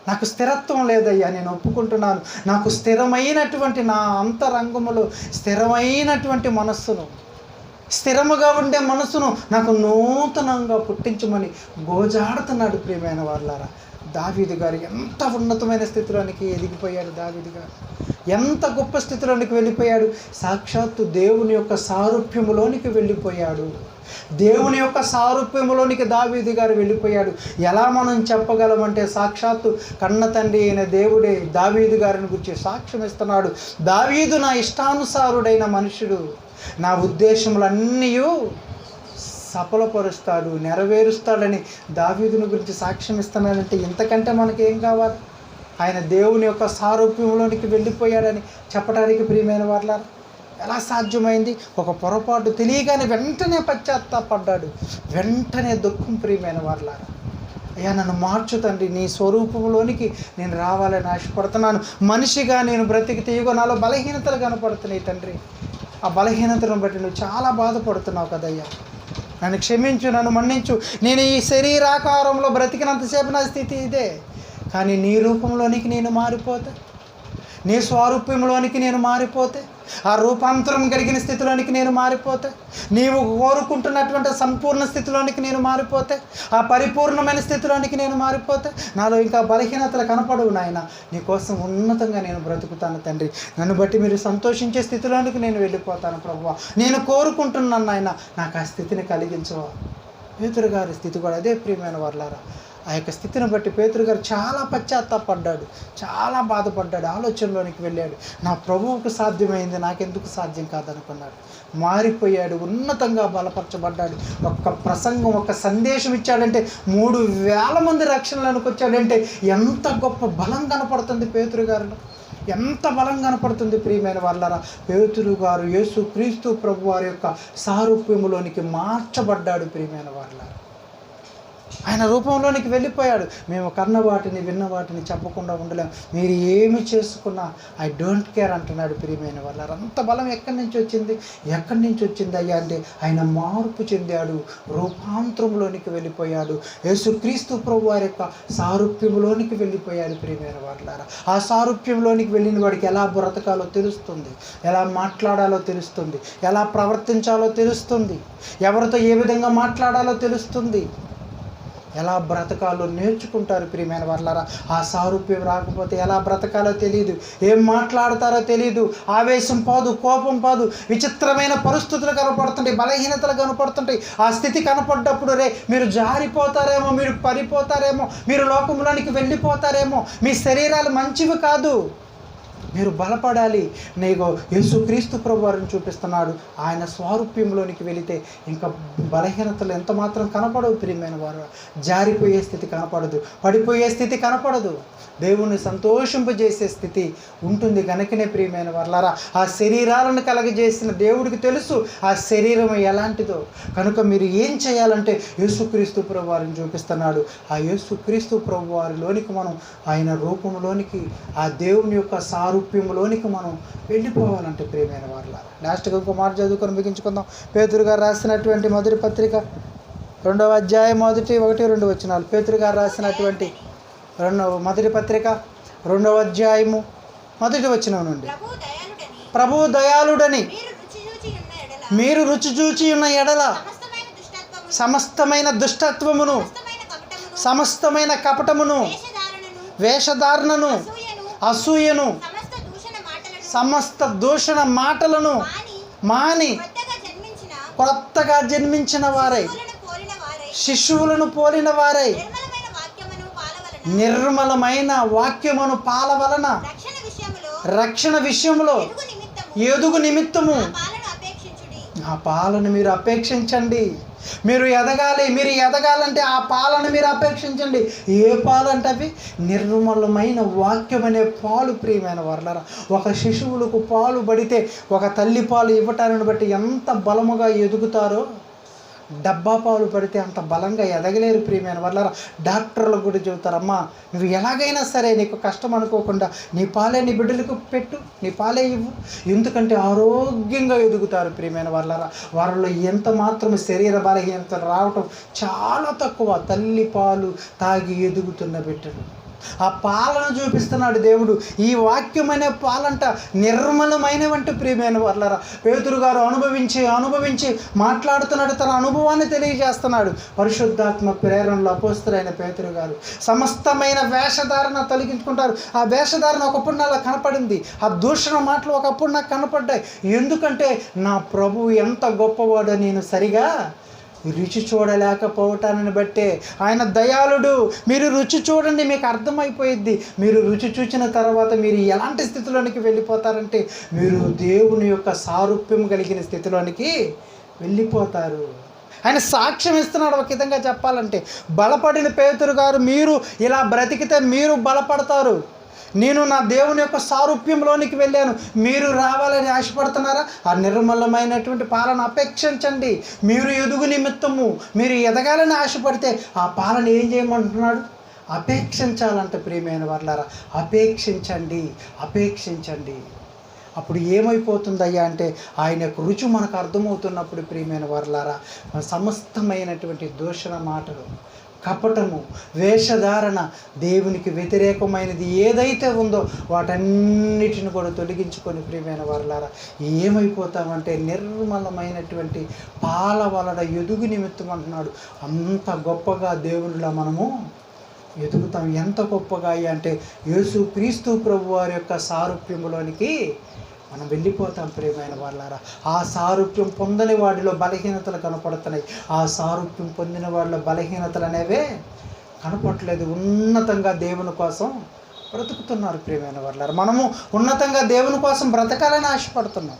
నాకు స్థిరత్వం లేదయ్యా, నేను ఒప్పుకుంటున్నాను. నాకు స్థిరమైనటువంటి నా అంతరంగములో స్థిరమైనటువంటి మనస్సును, స్థిరముగా ఉండే మనస్సును నాకు నూతనంగా పుట్టించమని గోజాడుతున్నాడు. ప్రియమైన వాళ్ళారా, దావీదు గారు ఎంత ఉన్నతమైన స్థితిలోనికి ఎదిగిపోయాడు. దావీదు గారు ఎంత గొప్ప స్థితిలోనికి వెళ్ళిపోయాడు. సాక్షాత్తు దేవుని యొక్క సారూప్యములోనికి వెళ్ళిపోయాడు. దేవుని యొక్క సారూప్యములోనికి దావీదు గారు వెళ్ళిపోయాడు. ఎలా మనం చెప్పగలమంటే, సాక్షాత్తు కన్న తండ్రి అయిన దేవుడే దావీదు గారిని గురించి సాక్ష్యం ఇస్తున్నాడు. దావీదు నా ఇష్టానుసారుడైన మనుషుడు, నా ఉద్దేశములన్నీ సఫలపరుస్తాడు, నెరవేరుస్తాడని దావీదుని గురించి సాక్ష్యం ఇస్తున్నాడంటే ఇంతకంటే మనకేం కావాలి? ఆయన దేవుని యొక్క సారూప్యంలోనికి వెళ్ళిపోయాడని చెప్పడానికి ప్రియమైన వాళ్ళారా, ఎలా సాధ్యమైంది? ఒక పొరపాటు తెలియగానే వెంటనే పశ్చాత్తాపడ్డాడు, వెంటనే దుఃఖం. ప్రియమైన వాళ్ళారా, అయ్యా నన్ను మార్చు తండ్రి, నీ స్వరూపంలోనికి నేను రావాలని ఆశపడుతున్నాను. మనిషిగా నేను బ్రతికి తీయగో నాలో బలహీనతలు కనపడుతున్నాయి తండ్రి. ఆ బలహీనతను బట్టి నువ్వు చాలా బాధపడుతున్నావు కదయ్యా. నన్ను క్షమించు, నన్ను మన్నించు. నేను ఈ శరీరాకారంలో బ్రతికినంతసేపు నా స్థితి ఇదే. కానీ నీ రూపంలోనికి నేను మారిపోతే, నీ స్వరూపంలోనికి నేను మారిపోతే, ఆ రూపాంతరం కలిగిన స్థితిలోనికి నేను మారిపోతే, నీవు కోరుకుంటున్నటువంటి సంపూర్ణ స్థితిలోనికి నేను మారిపోతే, ఆ పరిపూర్ణమైన స్థితిలోనికి నేను మారిపోతే, నాలో ఇంకా బలహీనతలు కనపడవు నాయన. నీకోసం ఉన్నతంగా నేను బ్రతుకుతాను తండ్రి. నన్ను బట్టి మీరు సంతోషించే స్థితిలోనికి నేను వెళ్ళిపోతాను ప్రభువా. నేను కోరుకుంటున్నాను నాయన, నాకు ఆ స్థితిని కలిగించవా. పేతురు గారి స్థితి కూడా అదే. ప్రియమైన వాళ్ళారా, ఆ యొక్క స్థితిని బట్టి పేతురు గారు చాలా పశ్చాత్తాపడ్డాడు, చాలా బాధపడ్డాడు, ఆలోచనలోనికి వెళ్ళాడు. నా ప్రభువుకు సాధ్యమైంది, నాకెందుకు సాధ్యం కాదనుకున్నాడు. మారిపోయాడు, ఉన్నతంగా బలపరచబడ్డాడు. ఒక్క ప్రసంగం, ఒక్క సందేశం ఇచ్చాడంటే 3,000 మంది రక్షణలోనికి వచ్చాడంటే ఎంత గొప్ప బలం కనపడుతుంది పేతురు గారిలో, ఎంత బలం కనపడుతుంది. ప్రియమైన వాళ్ళారా, పేతురు గారు యేసు క్రీస్తు ప్రభు వారి యొక్క సారూప్యములోనికి మార్చబడ్డాడు. ప్రియమైన వాళ్ళారా, ఆయన రూపంలోనికి వెళ్ళిపోయాడు. మేము కన్న వాటిని విన్న వాటిని చెప్పకుండా ఉండలేము. మీరు ఏమి చేసుకున్నా ఐ డోంట్ కేర్ అంటున్నాడు. ప్రియమైన వాళ్ళారా, అంత బలం ఎక్కడి నుంచి వచ్చింది? ఎక్కడి నుంచి వచ్చింది అయ్యా అంటే, ఆయన మార్పు చెందాడు, రూపాంతరంలోనికి వెళ్ళిపోయాడు. యేసుక్రీస్తు ప్రభు వారి యొక్క సారూప్యంలోనికి వెళ్ళిపోయాడు. ప్రియమైన వాళ్ళారా, ఆ సారూప్యంలోనికి వెళ్ళిన వాడికి ఎలా బ్రతకాలో తెలుస్తుంది, ఎలా మాట్లాడాలో తెలుస్తుంది, ఎలా ప్రవర్తించాలో తెలుస్తుంది, ఎవరితో ఏ విధంగా మాట్లాడాలో తెలుస్తుంది, ఎలా బ్రతకాలో నేర్చుకుంటారు. ప్రియమైన వాళ్ళారా, ఆ సారూప్యం రాకపోతే ఎలా బ్రతకాలో తెలియదు, ఏం మాట్లాడతారో తెలియదు, ఆవేశం పోదు, కోపం పోదు, విచిత్రమైన పరిస్థితులు కనపడుతుంటాయి, బలహీనతలు కనపడుతుంటాయి. ఆ స్థితి కనపడ్డప్పుడు మీరు జారిపోతారేమో, మీరు పడిపోతారేమో, మీరు లోకంలోనికి వెళ్ళిపోతారేమో. మీ శరీరాలు మంచివి కాదు, మీరు బలపడాలి. నీకు యేసుక్రీస్తు ప్రభు వారిని చూపిస్తున్నాడు. ఆయన స్వారూప్యంలోనికి వెళితే ఇంకా బలహీనతలు ఎంత మాత్రం కనపడవు. ప్రియమైన వారు, జారిపోయే స్థితి కనపడదు, పడిపోయే స్థితి కనపడదు, దేవుణ్ణి సంతోషింపజేసే స్థితి ఉంటుంది. కనుకనే ప్రియమైన వాళ్ళారా, ఆ శరీరాలను కలగజేసిన దేవుడికి తెలుసు ఆ శరీరం ఎలాంటిదో. కనుక మీరు ఏం చేయాలంటే యేసుక్రీస్తు ప్రభు వారిని చూపిస్తున్నాడు. ఆ యేసుక్రీస్తు ప్రభు వారిలోనికి మనం, ఆయన రూపంలోనికి, ఆ దేవుని యొక్క సారూప్యంలోనికి మనం వెళ్ళిపోవాలంటే ప్రియమైన వాళ్ళారా, లాస్ట్గా ఇంకో మాట చదువుకొని ముగించుకుందాం. పేతురు గారు రాసినటువంటి మొదటి పత్రిక 2వ అధ్యాయం 1-2 వచనాలు. పేతురు గారు రాసినటువంటి మొదటి పత్రిక 2వ అధ్యాయము 1 వచనం నుండి, ప్రభువు దయాళుడని మీరు రుచి చూచి ఉన్న ఎడల సమస్తమైన దుష్టత్వమును, సమస్తమైన కపటమును, వేషధారణను, అసూయను, సమస్త దూషణ మాటలను మాని కొత్తగా జన్మించిన వారై, శిశువులను పోలిన వారై, నిర్మలమైన వాక్యమును పాలవలన రక్షణ విషయంలో ఎదుగు నిమిత్తము ఆ పాలను మీరు అపేక్షించండి. మీరు ఎదగాలి. మీరు ఎదగాలంటే ఆ పాలను మీరు అపేక్షించండి. ఏ పాలు అంటే అవి నిర్మలమైన వాక్యం అనే పాలు. ప్రియమైన వర్లారా, ఒక శిశువులకు పాలు పడితే ఒక తల్లి పాలు ఇవ్వటాన్ని బట్టి ఎంత బలముగా ఎదుగుతారో, డబ్బా పాలు పడితే అంత బలంగా ఎదగలేరు. ప్రియమైన వర్లారా, డాక్టర్లు కూడా చెబుతారు, అమ్మా నువ్వు ఎలాగైనా సరే నీకు కష్టం అనుకోకుండా నీ పాలే నీ బిడ్డలకు పెట్టు, నీ పాలే ఇవ్వు, ఎందుకంటే ఆరోగ్యంగా ఎదుగుతారు. ప్రియమైన వర్లారా, వారిలో ఎంత మాత్రం శరీర బలహీనత రావటం చాలా తక్కువ. తల్లి పాలు తాగి ఎదుగుతున్న బిడ్డలు. ఆ పాలను చూపిస్తున్నాడు దేవుడు. ఈ వాక్యం అనే పాలంట నిర్మలమైనవంటి. ప్రియమైన వర్లారా, పేతురు గారు అనుభవించి మాట్లాడుతున్నాడు. తన అనుభవాన్ని తెలియజేస్తున్నాడు. పరిశుద్ధాత్మ ప్రేరణలో అపోస్తలుడైన పేతురు గారు సమస్తమైన వేషధారణ తొలగించుకుంటారు. ఆ వేషధారణ ఒకప్పుడు నాకు కనపడింది. ఆ దూషణ మాటలు ఒకప్పుడు నాకు కనపడ్డాయి. ఎందుకంటే నా ప్రభువు ఎంత గొప్పవాడో నేను సరిగా రుచి చూడలేకపోవటాన్ని బట్టే. ఆయన దయాళుడు. మీరు రుచి చూడండి, మీకు అర్థమైపోయిద్ది. మీరు రుచి చూసిన తర్వాత మీరు ఎలాంటి స్థితిలోనికి వెళ్ళిపోతారంటే, మీరు దేవుని యొక్క సారూప్యం కలిగిన స్థితిలోనికి వెళ్ళిపోతారు. ఆయన సాక్ష్యం ఇస్తున్నాడు. ఒక విధంగా చెప్పాలంటే, బలపడిన పేతురు గారు, మీరు ఇలా బ్రతికితే మీరు బలపడతారు. నేను నా దేవుని యొక్క సారూప్యంలోనికి వెళ్ళాను, మీరు రావాలని ఆశపడుతున్నారా? ఆ నిర్మలమైనటువంటి పాలన అపేక్షించండి. మీరు ఎదుగు నిమిత్తము మీరు ఎదగాలని ఆశపడితే ఆ పాలన ఏం చేయమంటున్నాడు? అపేక్షించాలంట. ప్రియమైన వర్లారా, అపేక్షించండి. అప్పుడు ఏమైపోతుందయ్యా అంటే, ఆయన యొక్క రుచి మనకు అర్థమవుతున్నప్పుడు ప్రియమైన వర్లారా, సమస్తమైనటువంటి దూషణ మాటలు, కపటము, వేషధారణ, దేవునికి వ్యతిరేకమైనది ఏదైతే ఉందో వాటన్నిటిని కూడా తొలగించుకొని ప్రియమైన వర్లారా ఏమైపోతామంటే నిర్మలమైనటువంటి పాల వలన ఎదుగు నిమిత్తం అంటున్నాడు. అంత గొప్పగా దేవునిలా మనము ఎదుగుతాం. ఎంత గొప్పగా అంటే యేసు క్రీస్తు ప్రభు వారి యొక్క సారూప్యములోనికి మనం వెళ్ళిపోతాం. ప్రియమైన వాళ్ళారా, ఆ సారూప్యం పొందని వాడిలో బలహీనతలు కనపడుతున్నాయి. ఆ సారూప్యం పొందిన వాళ్ళ బలహీనతలు అనేవే కనపడట్లేదు. ఉన్నతంగా దేవుని కోసం బ్రతుకుతున్నారు. ప్రియమైన వాళ్ళారా, మనము ఉన్నతంగా దేవుని కోసం బ్రతకాలని ఆశపడుతున్నాం.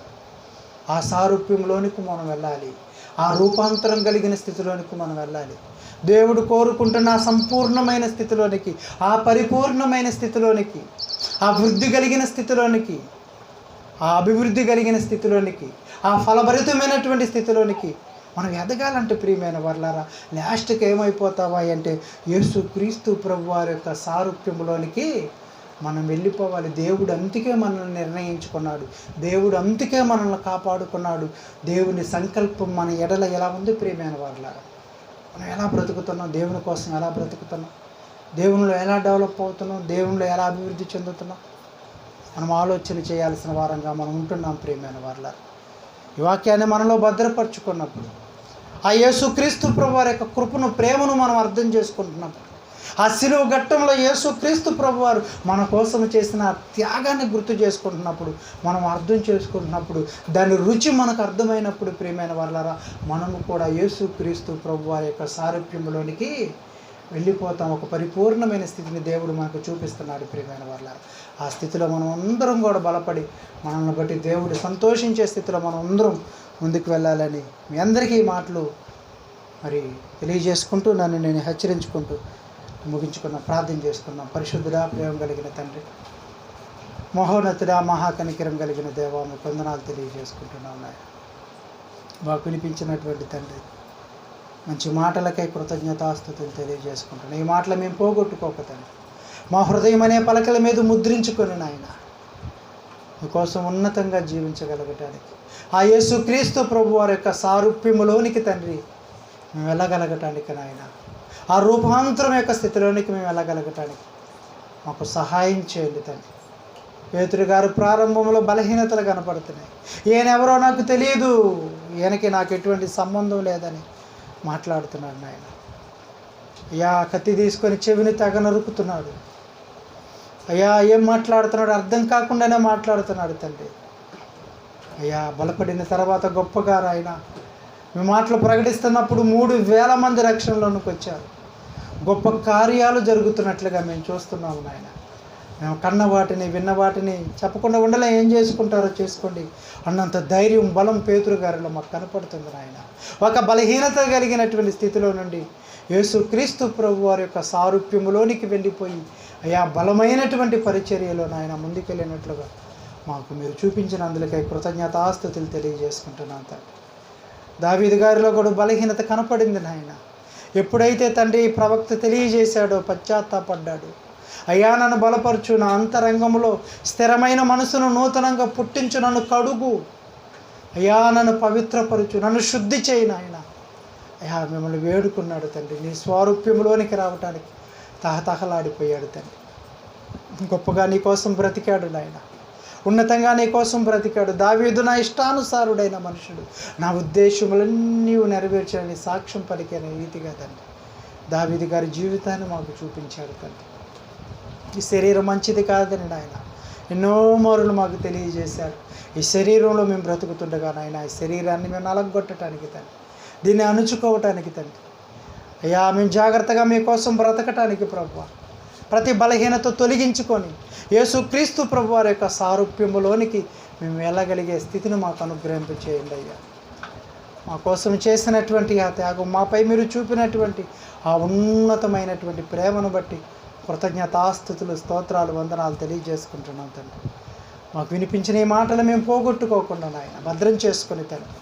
ఆ సారూప్యంలోనికి మనం వెళ్ళాలి. ఆ రూపాంతరం కలిగిన స్థితిలోనికి మనం వెళ్ళాలి. దేవుడు కోరుకుంటున్న ఆ సంపూర్ణమైన స్థితిలోనికి, ఆ పరిపూర్ణమైన స్థితిలోనికి, ఆ వృద్ధి కలిగిన స్థితిలోనికి, ఆ అభివృద్ధి కలిగిన స్థితిలోనికి, ఆ ఫలభరితమైనటువంటి స్థితిలోనికి మనం ఎదగాలంటే ప్రియమైన వర్లారా లాస్ట్కి ఏమైపోతావా అంటే యేసు క్రీస్తు ప్రభు వారి యొక్క సారూప్యంలోనికి మనం వెళ్ళిపోవాలి. దేవుడు అందుకే మనల్ని నిర్ణయించుకున్నాడు. దేవుడు అందుకే మనల్ని కాపాడుకున్నాడు. దేవుని సంకల్పం మన ఎడల ఎలా ఉంది ప్రియమైన వర్లారా? మనం ఎలా బ్రతుకుతున్నాం? దేవుని కోసం ఎలా బ్రతుకుతున్నాం? దేవునిలో ఎలా డెవలప్ అవుతున్నాం? దేవునిలో ఎలా అభివృద్ధి చెందుతున్నాం? మనం ఆలోచన చేయాల్సిన వారంగా మనం ఉంటున్నాం. ప్రియమైన వర్లారా, ఈ వాక్యాన్ని మనలో భద్రపరుచుకున్నప్పుడు, ఆ యేసుక్రీస్తు ప్రభు వారి యొక్క కృపను, ప్రేమను మనం అర్థం చేసుకుంటున్నప్పుడు, ఆ శిలువ ఘట్టంలో యేసుక్రీస్తు ప్రభు వారు మన కోసం చేసిన త్యాగాన్ని గుర్తు చేసుకుంటున్నప్పుడు, మనం అర్థం చేసుకుంటున్నప్పుడు, దాని రుచి మనకు అర్థమైనప్పుడు ప్రియమైన వర్లారా మనము కూడా యేసుక్రీస్తు ప్రభు వారి యొక్క సారూప్యంలోనికి వెళ్ళిపోతాం. ఒక పరిపూర్ణమైన స్థితిని దేవుడు మనకు చూపిస్తున్నాడు. ప్రియమైన వర్లారా, ఆ స్థితిలో మనం అందరం కూడా బలపడి, మనల్ని బట్టి దేవుడు సంతోషించే స్థితిలో మనం అందరం ముందుకు వెళ్ళాలని మీ అందరికీ ఈ మాటలు మరి తెలియజేసుకుంటూ, నన్ను నేను హెచ్చరించుకుంటూ ముగించుకున్నాం. ప్రార్థన చేసుకున్నాం. పరిశుద్ధుడా, ప్రేమ కలిగిన తండ్రి, మహోన్నతుడా, మహాకనికరం కలిగిన దేవా, మీ వందనాలు తెలియజేసుకుంటున్నాం. మాకు వినిపించినటువంటి తండ్రి మంచి మాటలకై కృతజ్ఞతాస్తుతులు తెలియజేసుకుంటున్నాం. ఈ మాటలు మేము పోగొట్టుకోక తండ్రి, మా హృదయం అనే పలకల మీద ముద్రించుకొని నాయన మీకోసం ఉన్నతంగా జీవించగలగటానికి, ఆ యేసుక్రీస్తు ప్రభు వారి యొక్క సారూప్యములోనికి తండ్రి మేము వెళ్ళగలగటానికి నాయన, ఆ రూపాంతరం యొక్క స్థితిలోనికి మేము వెళ్ళగలగటానికి మాకు సహాయం చేయండి తండ్రి. పేతురు గారు ప్రారంభంలో బలహీనతలు కనపడుతున్నాయి. ఈయనెవరో నాకు తెలియదు, ఈయనకి నాకు ఎటువంటి సంబంధం లేదని మాట్లాడుతున్నాడు నాయన. అయ్యా, కత్తి తీసుకొని చెవిని తెగ నరుకుతున్నాడు. అయ్యా, ఏం మాట్లాడుతున్నాడు అర్థం కాకుండానే మాట్లాడుతున్నాడు తండ్రి. అయ్యా, బలపడిన తర్వాత గొప్పగా ఆయన మీ మాటలు ప్రకటిస్తున్నప్పుడు 3,000 మంది రక్షణలోనికి వచ్చారు. గొప్ప కార్యాలు జరుగుతున్నట్లుగా మేము చూస్తున్నాము నాయన. మేము కన్న వాటిని విన్న వాటిని చెప్పకుండా ఉండలే, ఏం చేసుకుంటారో చేసుకోండి అన్నంత ధైర్యం బలం పేతురు గారిలో మాకు కనపడుతుంది నాయన. ఒక బలహీనత కలిగినటువంటి స్థితిలో నుండి యేసుక్రీస్తు ప్రభు వారి యొక్క సారూప్యములోనికి వెళ్ళిపోయి అయా బలమైనటువంటి పరిచర్యలో నాయన ముందుకెళ్ళినట్లుగా మాకు మీరు చూపించిన అందులకై కృతజ్ఞతాస్తుతులు తెలియజేసుకుంటున్నాను తండ్రి. దావీదు గారిలో కూడా బలహీనత కనపడింది నాయన. ఎప్పుడైతే తండ్రి ప్రవక్త తెలియజేశాడో పశ్చాత్తాపడ్డాడు. అయ్యా నన్ను బలపరచు, నా అంతరంగంలో స్థిరమైన మనసును నూతనంగా పుట్టించు, నన్ను కడుగు, అయ్యా నన్ను పవిత్రపరచు, నన్ను శుద్ధి చేయి నాయన. అయ్యా మిమ్మల్ని వేడుకున్నాడు తండ్రి. నీ స్వారూప్యంలోనికి రావటానికి తహతహలాడిపోయాడు తండ్రి. గొప్పగా నీ కోసం బ్రతికాడు నాయన, ఉన్నతంగా నీ కోసం బ్రతికాడు. దావీదు నా ఇష్టానుసారుడైన మనుషుడు, నా ఉద్దేశములన్నీ నెరవేర్చాలని సాక్ష్యం పలికిన రీతిగా తండ్రి దావీదు గారి జీవితాన్ని మాకు చూపించాడు తండ్రి. ఈ శరీరం మంచిది కాదని నాయన ఎన్నో మారులు మాకు తెలియజేశాడు. ఈ శరీరంలో మేము బ్రతుకుతుండగా నాయన ఈ శరీరాన్ని మేము నలగొట్టడానికి తండ్రి, దీన్ని అణుచుకోవటానికి తండ్రి అయ్యా మేము జాగ్రత్తగా మీకోసం బ్రతకటానికి ప్రభువా ప్రతి బలహీనత తొలగించుకొని యేసుక్రీస్తు ప్రభు వారి యొక్క సారూప్యములోనికి మేము వెళ్ళగలిగే స్థితిని మాకు అనుగ్రహింప చేయండి అయ్యా. మా కోసం చేసినటువంటి ఆ త్యాగం, మాపై మీరు చూపినటువంటి ఆ ఉన్నతమైనటువంటి ప్రేమను బట్టి కృతజ్ఞతాస్తుతులు, స్తోత్రాలు, వందనాలు తెలియజేసుకుంటున్నాం తండ్రి. మాకు వినిపించిన ఈ మాటలు మేము పోగొట్టుకోకుండా నాయన భద్రం చేసుకొని తండ్రి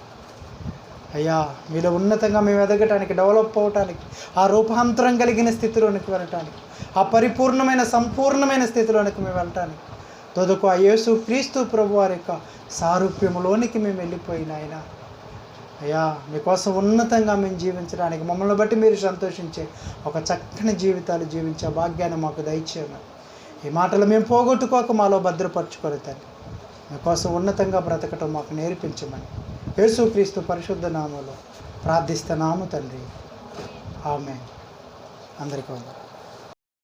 అయ్యా మీలో ఉన్నతంగా మేము ఎదగటానికి, డెవలప్ అవ్వటానికి, ఆ రూపాంతరం కలిగిన స్థితిలోనికి వెళ్ళటానికి, ఆ పరిపూర్ణమైన సంపూర్ణమైన స్థితిలోనికి మేము వెళ్ళటానికి తొదకు ఆ యేసుక్రీస్తు ప్రభు వారి యొక్క సారూప్యములోనికి మేము వెళ్ళిపోయిన ఆయన అయ్యా మీకోసం ఉన్నతంగా మేము జీవించడానికి, మమ్మల్ని బట్టి మీరు సంతోషించే ఒక చక్కని జీవితాలు జీవించే భాగ్యాన్ని మాకు దయచేయమని, ఈ మాటలు మేము పోగొట్టుకోక మాలో భద్రపరచుకొని తండ్రి మీకోసం ఉన్నతంగా బ్రతకటం మాకు నేర్పించమని యేసుక్రీస్తు పరిశుద్ధ నామములో ప్రార్థిస్తున్నాము తండ్రి. ఆమేన్. అందరికీ వందనాలు.